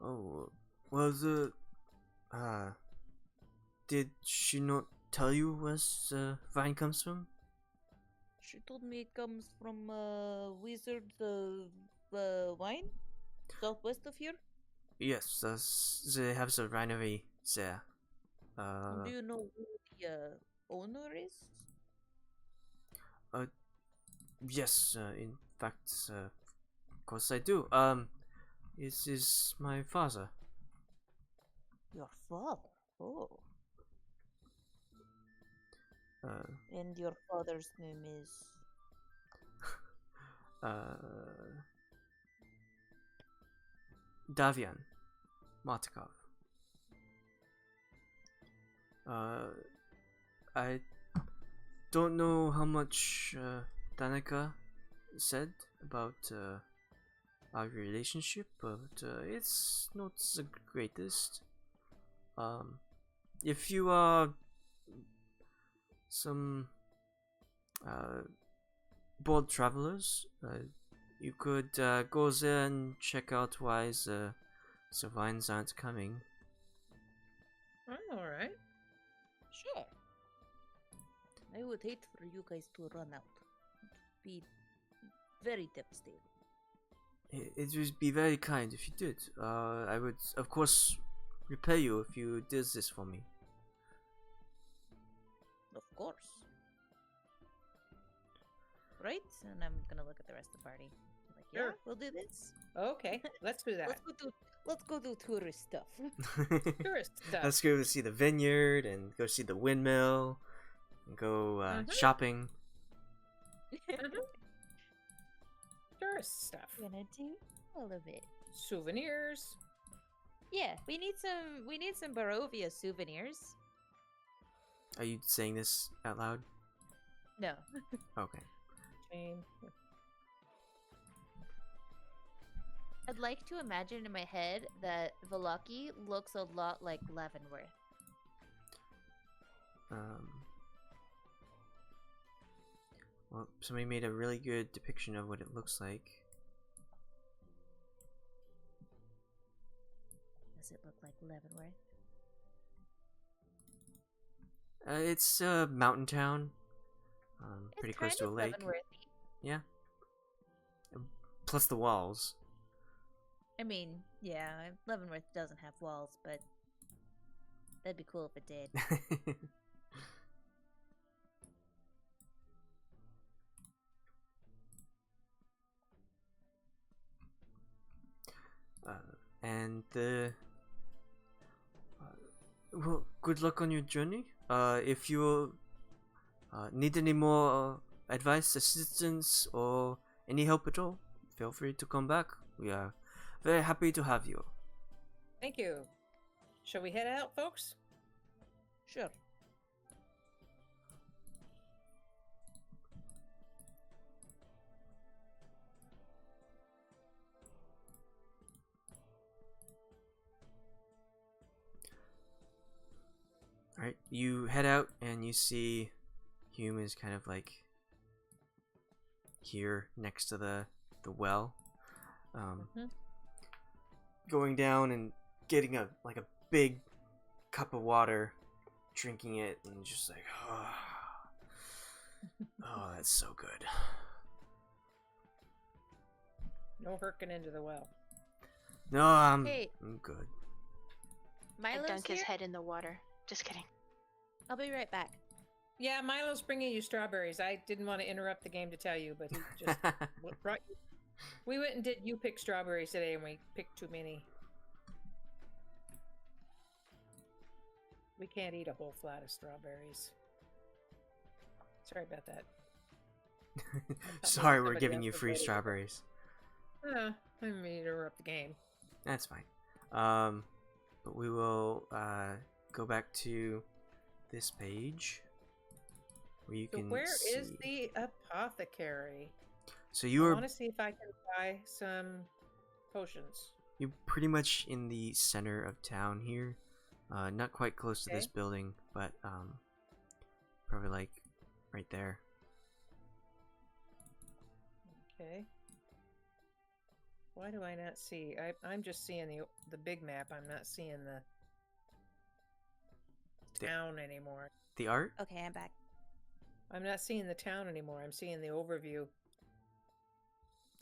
oh, well, did she not tell you where the vine comes from? She told me it comes from Wizard Wine, southwest of here. Yes, they have the winery there. Do you know who the owner is? Yes, in fact, of course I do. It is my father. Your father. Oh. And your father's name is. Davian Matikov. I don't know how much Danica said about our relationship, but it's not the greatest. If you are some bored travelers, you could go there and check out why the vines aren't coming. Oh, all right. Sure. I would hate for you guys to run out. Be very devastating. It would be very kind if you did. I would, of course, repay you if you did this for me. Of course. Right? And I'm gonna look at the rest of the party. Like, yeah, Sure. we'll do this. Okay, let's do that. Let's go do tourist stuff. Tourist stuff. Let's go see the vineyard and go see the windmill and go shopping. Tourist stuff. Gonna do all of it. Souvenirs. Yeah, we need some Barovia souvenirs. Are you saying this out loud? No. Okay. Chain. I'd like to imagine in my head that Vallaki looks a lot like Leavenworth. Well, somebody made a really good depiction of what it looks like. Does it look like Leavenworth? It's a mountain town. Pretty It's close kind to a of lake. Leavenworthy. Yeah. Plus the walls. I mean, yeah, Leavenworth doesn't have walls, but that'd be cool if it did. and well, good luck on your journey. If you need any more advice, assistance, or any help at all, feel free to come back. We are very happy to have you. Thank you. Shall we head out, folks? Sure. Alright, you head out and you see Hume is kind of like here next to the well. Going down and getting a big cup of water, drinking it, and just like, oh, that's so good. No hurking into the well. No, I'm good. I Milo's dunk his here? head in the water. Just kidding. I'll be right back. Yeah, Milo's bringing you strawberries. I didn't want to interrupt the game to tell you, but he just brought you. We went and did you pick strawberries today, and we picked too many. We can't eat a whole flat of strawberries. Sorry about that. Sorry, we're somebody giving else you was free ready. strawberries. I didn't mean to interrupt the game. That's fine. But we will go back to this page where you So can where see. is the apothecary? So I you are want to see if I can buy some potions. you're pretty much in the center of town here. Not quite close to this Okay. building, but probably like right there. Okay. Why do I not see? I'm just seeing the big map. I'm not seeing the The- town anymore. The art? Okay, I'm back. I'm not seeing the town anymore. I'm seeing the overview.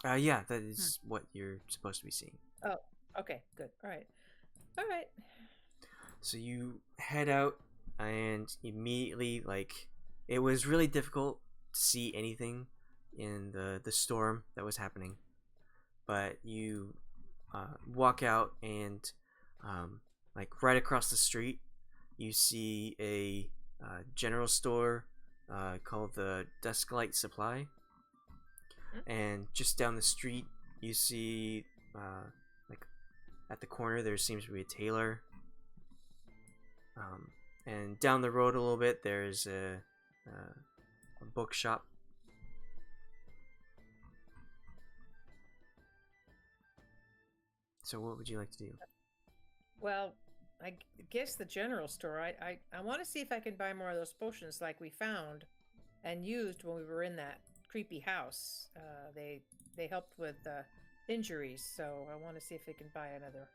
Yeah, that is what you're supposed to be seeing. Oh, okay, good. All right. All right. So you head out and immediately, like, it was really difficult to see anything in the storm that was happening. But you walk out and, like, right across the street, you see a general store called the Dusklight Supply. And just down the street, you see, like, at the corner, there seems to be a tailor. And down the road a little bit, there's a bookshop. So what would you like to do? Well, I guess the general store. I want to see if I can buy more of those potions like we found and used when we were in that creepy house. They helped with injuries, so I want to see if I can buy another.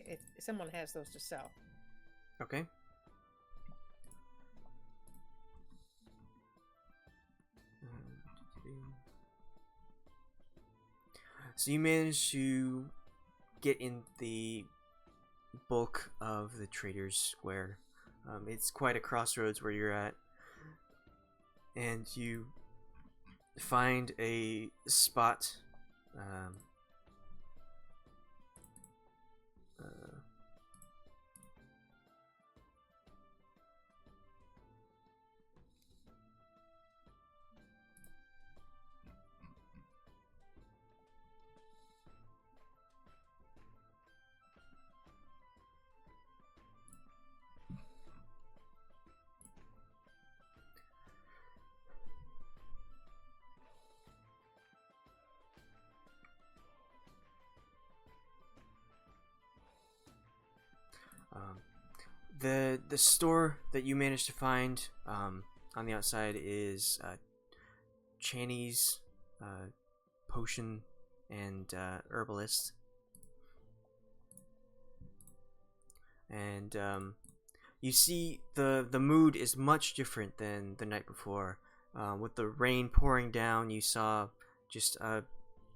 If someone has those to sell. Okay. So you managed to get in the bulk of the Trader's Square. It's quite a crossroads where you're at. And you find a spot. The store that you managed to find on the outside is Channy's potion and herbalist, and you see the mood is much different than the night before. With the rain pouring down, you saw just a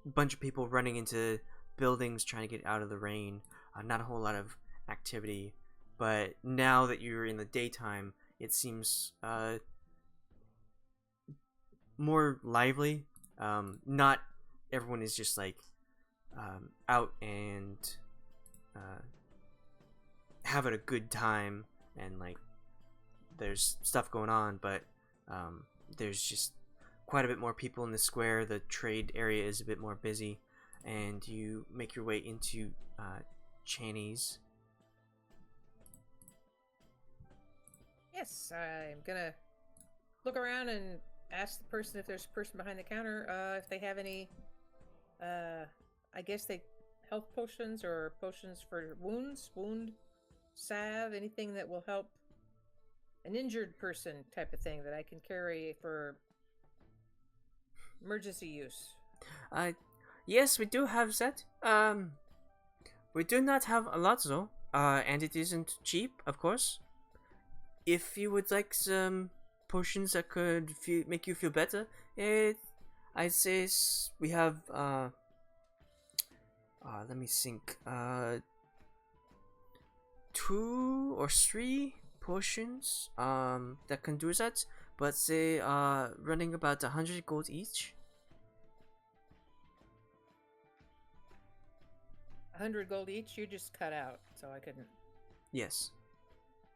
bunch of people running into buildings trying to get out of the rain. Not a whole lot of activity. But now that you're in the daytime, it seems more lively. Not everyone is just like out and having a good time, and like there's stuff going on, but there's just quite a bit more people in the square. The trade area is a bit more busy, and you make your way into Chaney's. Yes, I'm gonna look around and ask the person if there's a person behind the counter if they have any. I guess they health potions or potions for wounds, wound salve, anything that will help an injured person type of thing that I can carry for emergency use. Yes, we do have that. We do not have a lot though, and it isn't cheap, of course. If you would like some potions that could make you feel better, I'd say we have let me think, 2 or 3 potions that can do that, but they are running about 100 gold each. 100 gold each. You just cut out, so I couldn't. Yes.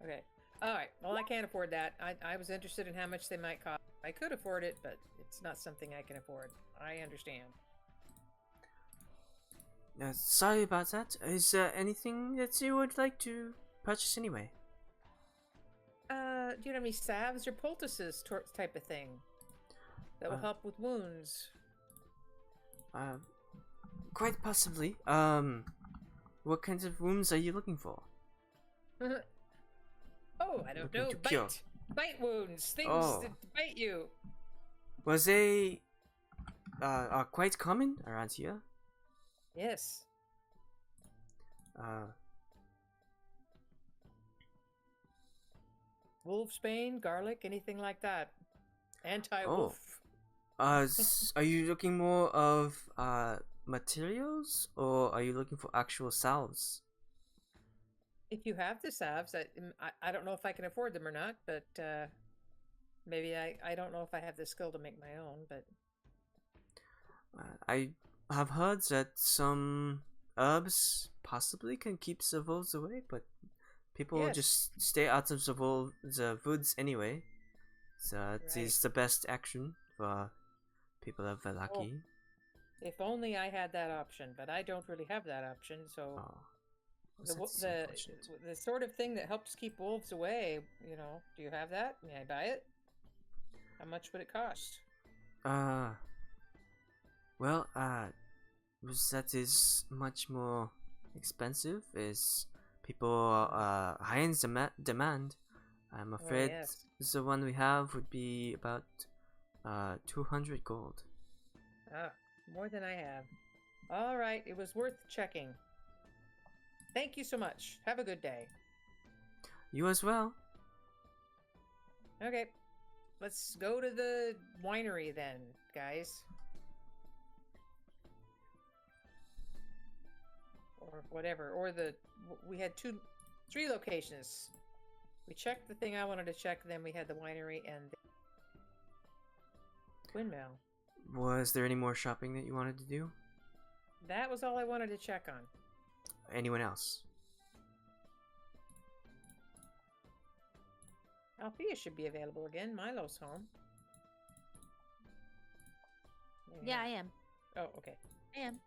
Okay. All right. Well, I can't afford that. I was interested in how much they might cost. I could afford it, but it's not something I can afford. I understand. Sorry about that. Is there anything that you would like to purchase anyway? Do you have any salves or poultices type of thing that will help with wounds? Quite possibly. What kinds of wounds are you looking for? Oh, I don't Looking know. to cure. Bite wounds, things Oh. that bite you. Was they are quite common around here? Yes. Wolfsbane, garlic, anything like that. Anti-wolf. Are you looking more of materials, or are you looking for actual salves? If you have the salves, I don't know if I can afford them or not, but maybe I don't know if I have the skill to make my own, but I have heard that some herbs possibly can keep the wolves away, but people Yes. just stay out of the woods anyway. So it is the best action for people of Vallaki. if only I had that option, but I don't really have that option, so Oh, the sort of thing that helps keep wolves away, do you have that? May I buy it? How much would it cost? Well, that is much more expensive. Is people high in demand? I'm afraid yes. the one we have would be about 200 gold. Ah, more than I have. All right, it was worth checking. Thank you so much. Have a good day. You as well. Okay, let's go to the winery then, guys. Or whatever. We had 3 locations. We checked the thing I wanted to check, then we had the winery and the windmill. Was there any more shopping that you wanted to do? That was all I wanted to check on. Anyone else? Althea should be available again. Milo's home. Yeah, I am. Oh, okay. I am.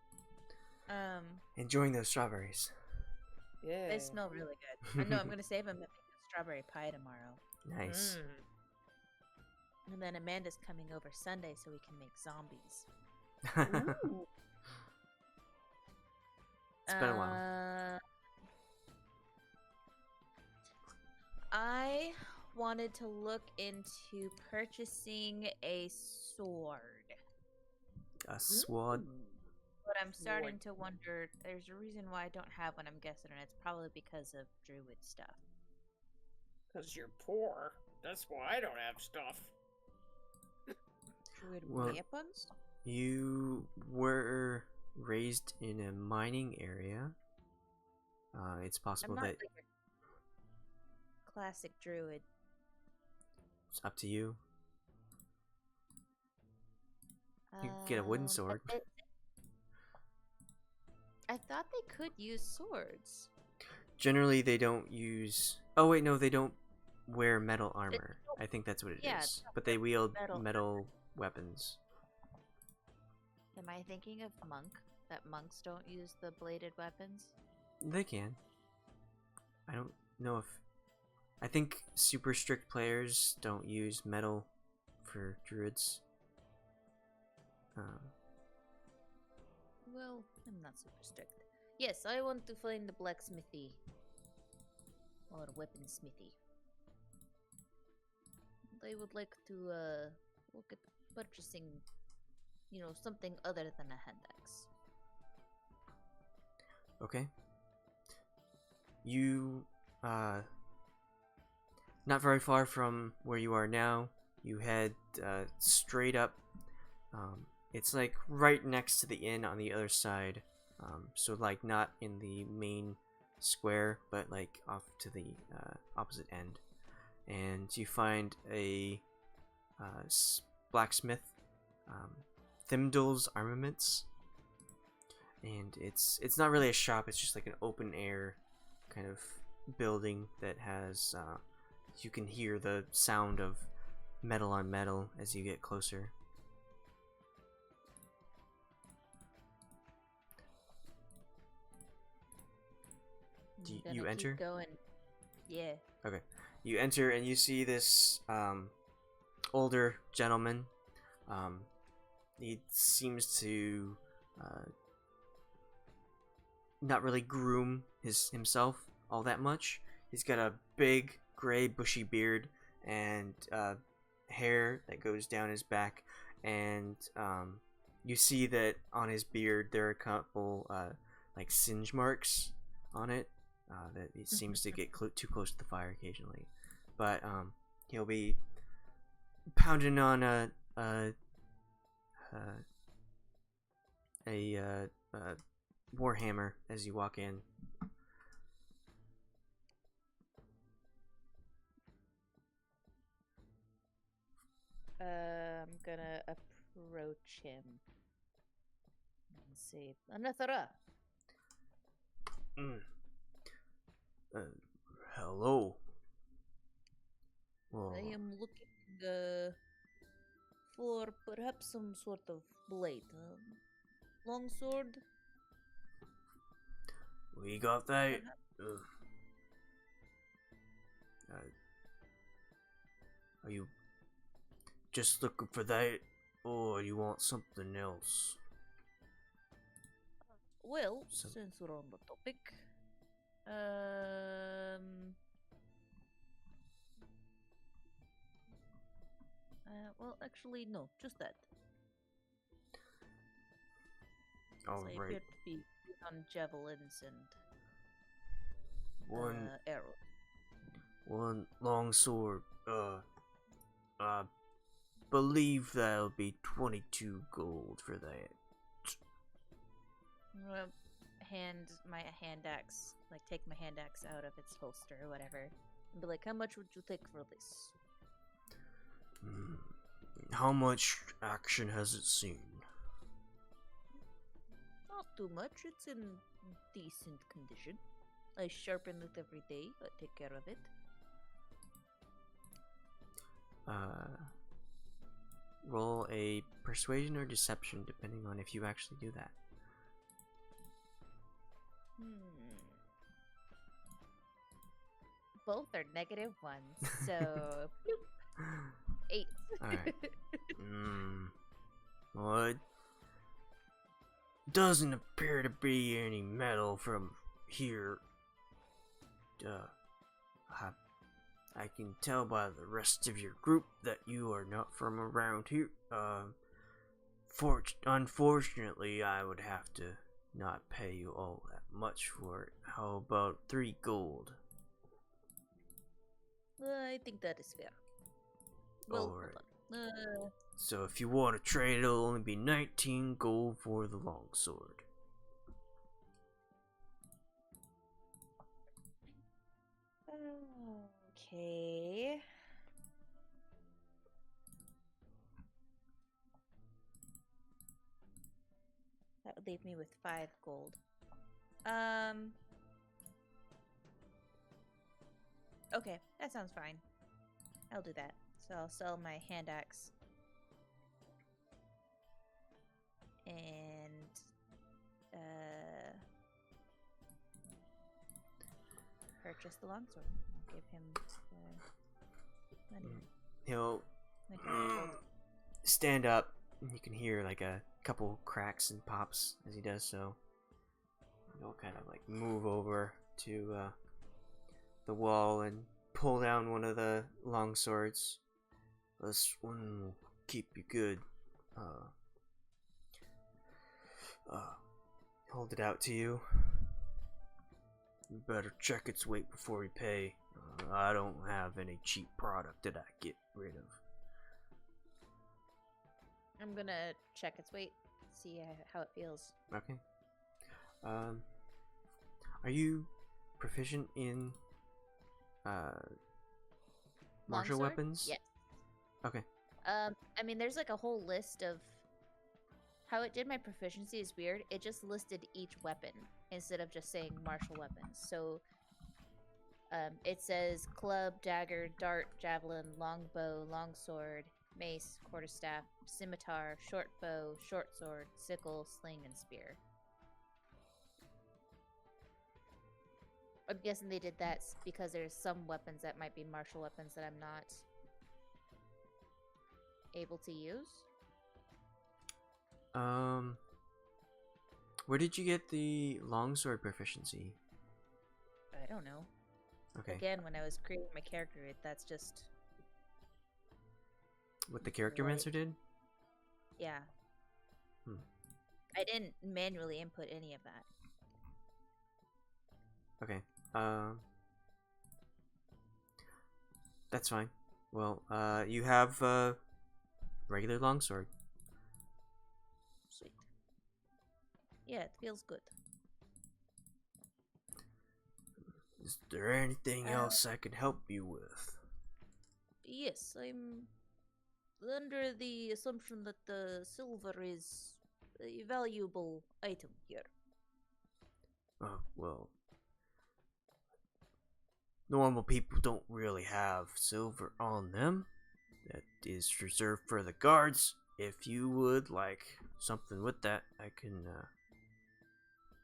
Enjoying those strawberries. Yeah. They smell really good. I know I'm gonna save them and make a strawberry pie tomorrow. Nice. And then Amanda's coming over Sunday so we can make zombies. Ooh. It's been a while. I wanted to look into purchasing a sword. A sword. But I'm starting to wonder, there's a reason why I don't have one, I'm guessing, and it's probably because of druid stuff. Because you're poor. That's why I don't have stuff. Druid Well, weapons? You were raised in a mining area. It's I'm possible not that like a classic druid. it's up to you. You can get a wooden sword. thought they could use swords. Generally, they don't use. Oh wait, no, they don't wear metal armor. I think that's what it is. Yeah, But they wield metal metal weapons. Am I thinking of monk? That monks don't use the bladed weapons? They can. I don't know if. I think super strict players don't use metal for druids. Well, I'm not super strict. Yes, I want to find the blacksmithy. Or weaponsmithy. I would like to look at purchasing, something other than a hand axe. Okay. You, not very far from where you are now, you head straight up. It's like right next to the inn on the other side. So like not in the main square, but like off to the opposite end. And you find a blacksmith, Thimdall's Armaments. And it's not really a shop, it's just like an open air kind of building that has you can hear the sound of metal on metal as you get closer. I'm You gonna enter? keep going. Yeah. Okay. You enter and you see this older gentleman. He seems to not really groom himself all that much. He's got a big gray bushy beard and hair that goes down his back, and you see that on his beard there are a couple like singe marks on it. That it seems to get too close to the fire occasionally, but he'll be pounding on a warhammer as you walk in. I'm gonna approach him and say, Anathara. Hello. Well, I am looking for perhaps some sort of blade. Longsword? we got that. Are you just looking for that, or you want something else? Well, since we're on the topic, well, actually, no, just that. All I right. appear to be on javelins and One arrows. one long sword. Believe that'll be 22 gold for that. Hand my hand axe, like take my hand axe out of its holster or whatever, and be like, "How much would you take for this?" How much action has it seen? Not too much. It's in decent condition. I sharpen it every day. I take care of it. Roll a persuasion or deception, depending on if you actually do that. Both are negative ones, so bloop. 8. Alright. Well, it doesn't appear to be any metal from here. I can tell by the rest of your group that you are not from around here. Unfortunately, I would have to not pay you all that much for it. How about 3 gold? I think that is fair. Well, Alright. hold on. So if you want to trade, it'll only be 19 gold for the longsword. Okay. That would leave me with 5 gold. Okay, that sounds fine. I'll do that. So I'll sell my hand axe. And purchase the longsword. I'll give him the money. He'll Like I told. stand up. You can hear like a couple cracks and pops as he does so. He'll kind of like move over to the wall and pull down one of the long swords. This one will keep you good. Hold it out to you. You better check its weight before you pay. I don't have any cheap product that I get rid of. I'm gonna check its weight, see how it feels. Okay. Are you proficient in martial Longsword? weapons? Yes. Okay. I mean, there's like a whole list of how it did my proficiency is weird. It just listed each weapon instead of just saying martial weapons. So, it says club, dagger, dart, javelin, longbow, longsword, mace, quarterstaff, scimitar, short bow, short sword, sickle, sling, and spear. I'm guessing they did that because there's some weapons that might be martial weapons that I'm not able to use. Where did you get the longsword proficiency? I don't know. Okay. Again, when I was creating my character, that's just What the character Right. mancer did? yeah. Hmm. I didn't manually input any of that. Okay. That's fine. Well, you have a regular longsword. Sweet. Yeah, it feels good. Is there anything Uh, else I can help you with? Yes, I'm under the assumption that the silver is a valuable item here. Oh, well. Normal people don't really have silver on them. That is reserved for the guards. If you would like something with that, I can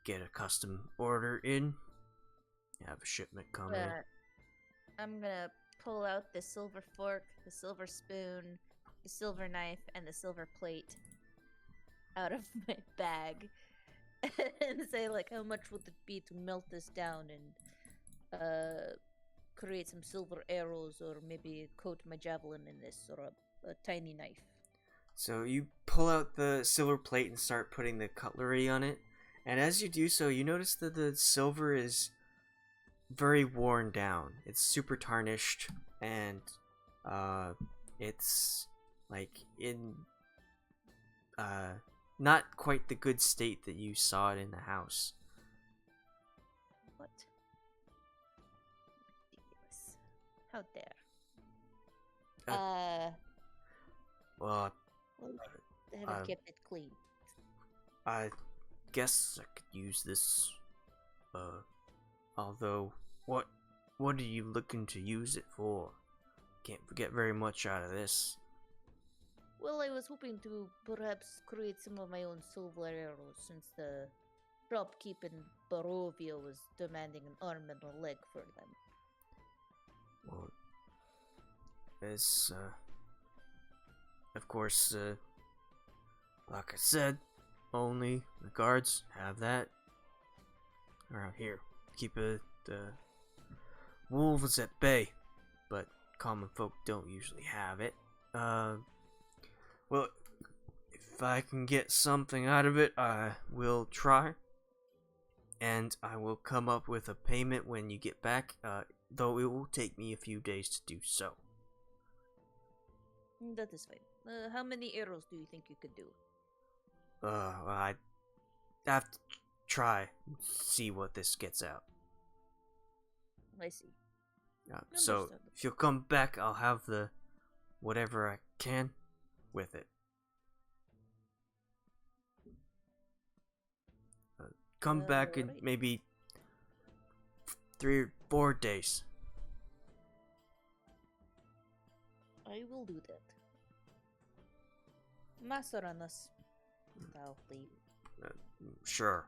get a custom order in. Have a shipment come in. I'm gonna pull out the silver fork, the silver spoon, the silver knife, and the silver plate out of my bag and say, like, how much would it be to melt this down and create some silver arrows, or maybe coat my javelin in this, or a tiny knife. So you pull out the silver plate and start putting the cutlery on it. And as you do so, you notice that the silver is very worn down. It's super tarnished, and it's like in not quite the good state that you saw it in the house. What? Ridiculous. How dare. Well, I haven't kept it clean. I guess I could use this. Although, what are you looking to use it for? Can't get very much out of this. Well, I was hoping to perhaps create some of my own silver arrows, since the shopkeep in Barovia was demanding an arm and a leg for them. Well, as of course, like I said, only the guards have that around here. Keep the wolves at bay, but common folk don't usually have it. Well, if I can get something out of it, I will try. And I will come up with a payment when you get back, though it will take me a few days to do so. That is fine. How many arrows do you think you could do? Well, I have to try and see what this gets out. I see. So, Understandable. if you'll come back, I'll have the whatever I can with it. come back in Alright. maybe 3 or 4 days. I will do that. Masaranas. I'll leave. Sure,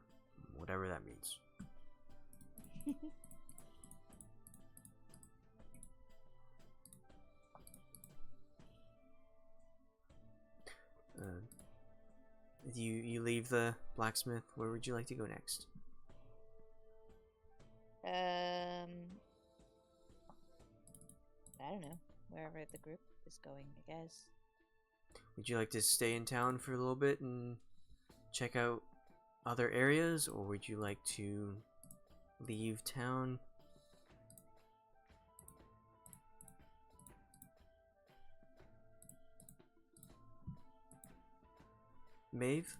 whatever that means. You leave the blacksmith. Where would you like to go next? I don't know. Wherever the group is going, I guess. Would you like to stay in town for a little bit and check out other areas, or would you like to leave town? Maeve,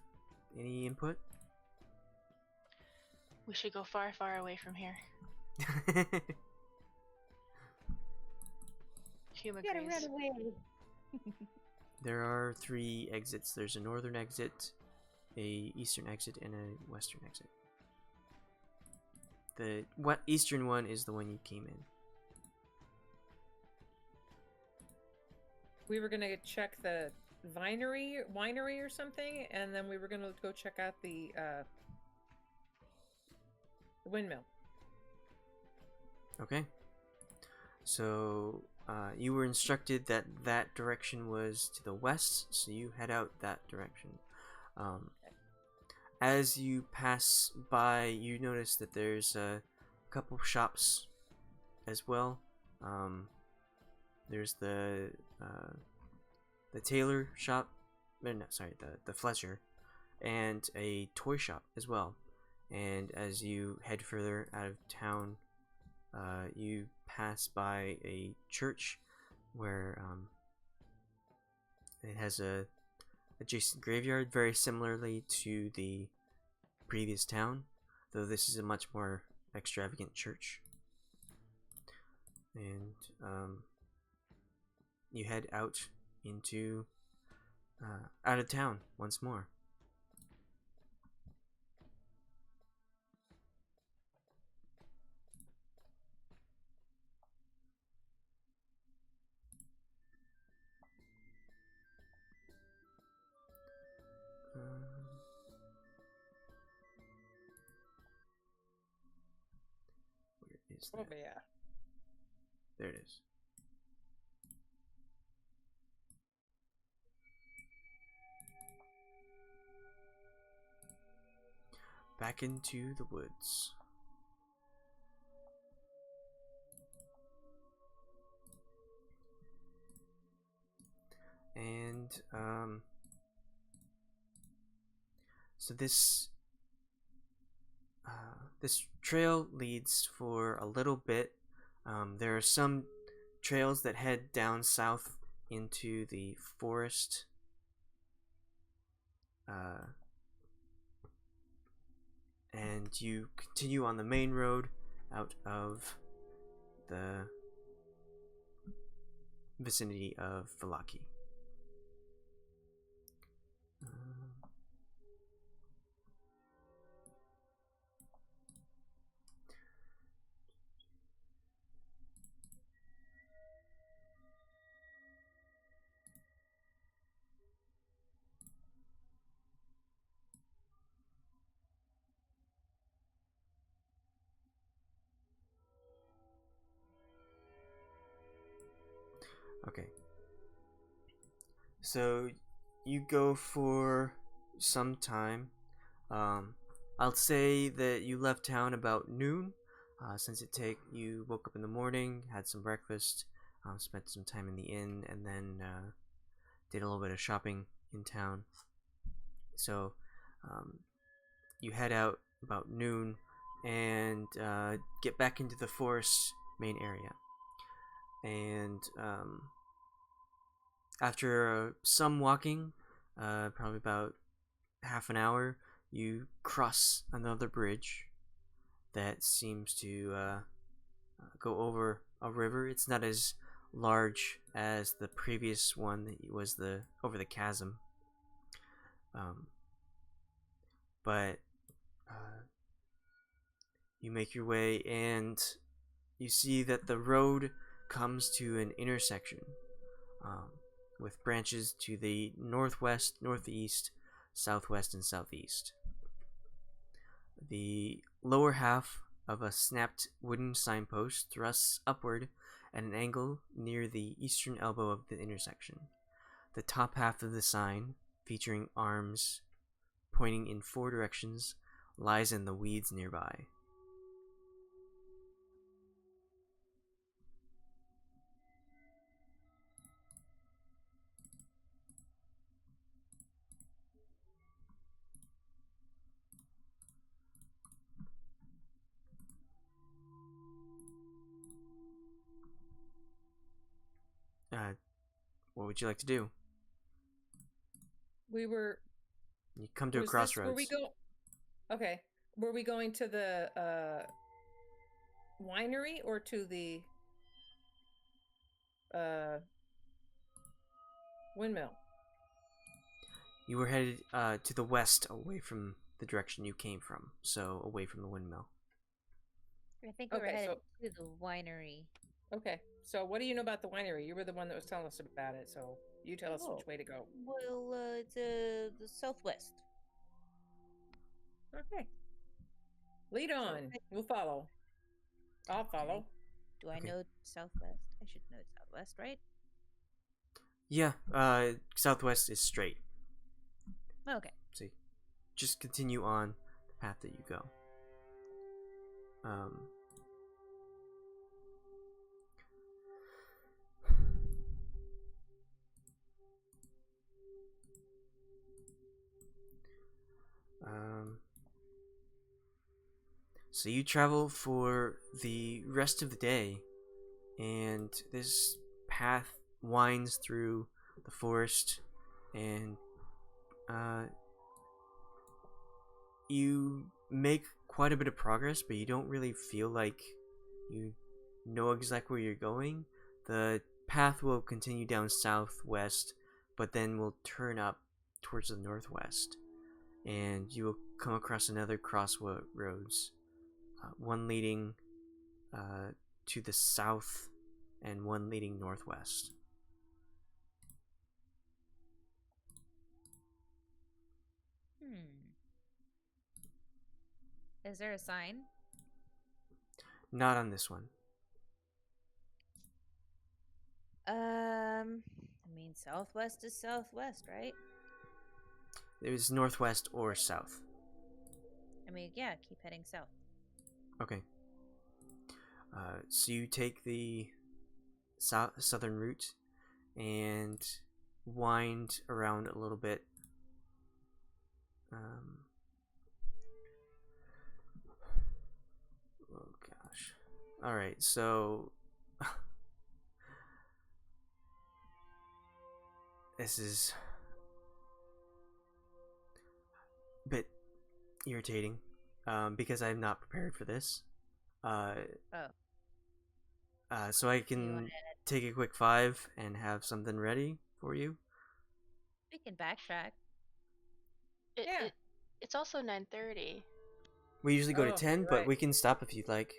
any input? We should go far, far away from here. Hume We gotta agrees. run away. There are 3 exits. There's a northern exit, a eastern exit, and a western exit. The eastern one is the one you came in. We were gonna check the winery or something, and then we were gonna go check out the windmill. Okay. So you were instructed that that direction was to the west, so you head out that direction. As you pass by, you notice that there's a couple shops as well. There's the tailor shop, no, sorry, the flesher, and a toy shop as well. And as you head further out of town, you pass by a church where it has a adjacent graveyard, very similarly to the previous town, though this is a much more extravagant church. And you head out into out of town once more. Where is Oh that? yeah. There it is. Back into the woods. And so this this trail leads for a little bit. There are some trails that head down south into the forest. And you continue on the main road out of the vicinity of Vallaki. Okay. So you go for some time. I'll say that you left town about noon, since you woke up in the morning, had some breakfast, spent some time in the inn, and then did a little bit of shopping in town. So you head out about noon and get back into the forest main area. And after some walking, probably about half an hour, you cross another bridge that seems to go over a river. It's not as large as the previous one that was over the chasm, but You make your way, and you see that the road comes to an intersection with branches to the northwest, northeast, southwest, and southeast. The lower half of a snapped wooden signpost thrusts upward at an angle near the eastern elbow of the intersection. The top half of the sign, featuring arms pointing in 4 directions, lies in the weeds nearby. What would you like to do? We were. You come to a was this crossroads. where we go? Okay. Were we going to the winery or to the windmill? You were headed to the west, away from the direction you came from, so away from the windmill. I think we were Okay, headed to the winery. Okay. So what do you know about the winery? You were the one that was telling us about it, so you tell us which way to go. Well, it's the southwest. Okay. Lead on. We'll follow. I'll follow. Do I Okay. know southwest? I should know southwest, right? Yeah, southwest is straight. Okay. So just continue on the path that you go. So you travel for the rest of the day, and this path winds through the forest, and you make quite a bit of progress, but you don't really feel like you know exactly where you're going. The path will continue down southwest, but then will turn up towards the northwest, and you will come across another crossroads, one leading to the south and one leading northwest. Is there a sign? Not on this one. I mean, southwest is southwest, right? There's northwest or south. I mean, yeah, keep heading south. Okay. So you take the southern route and wind around a little bit. Oh gosh. Alright, so this is a bit irritating, because I'm not prepared for this. So I can take a quick 5 and have something ready for you. We can backtrack. It's also 9:30. We usually go to Oh, 10, you're but right. we can stop if you'd like.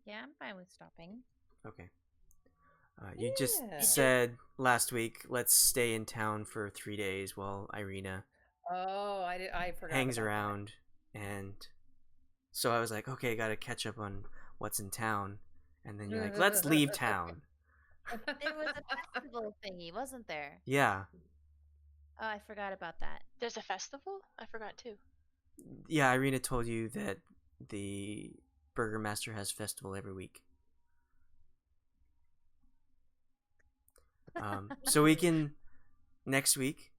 Yeah, I'm fine with stopping. Okay. You just Yeah. said last week, let's stay in town for 3 days while Irina Oh, I forgot. hangs about that. around, and so I was like, okay, gotta catch up on what's in town, and then you're like, let's leave town. There was a festival thingy, wasn't there? Yeah, Oh, I forgot about that. There's a festival? I forgot too. yeah, Irina told you that the Burgermaster has festival every week. So we can, next week,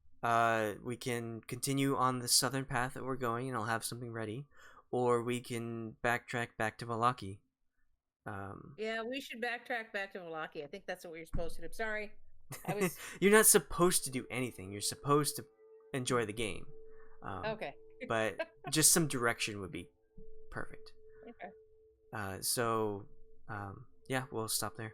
we can continue on the southern path that we're going, and I'll have something ready, or we can backtrack back to Vallaki. Yeah, we should backtrack back to Vallaki. I think that's what we were supposed to do. Sorry. I was You're not supposed to do anything. You're supposed to enjoy the game. okay. But just some direction would be perfect. Okay. So, yeah, we'll stop there.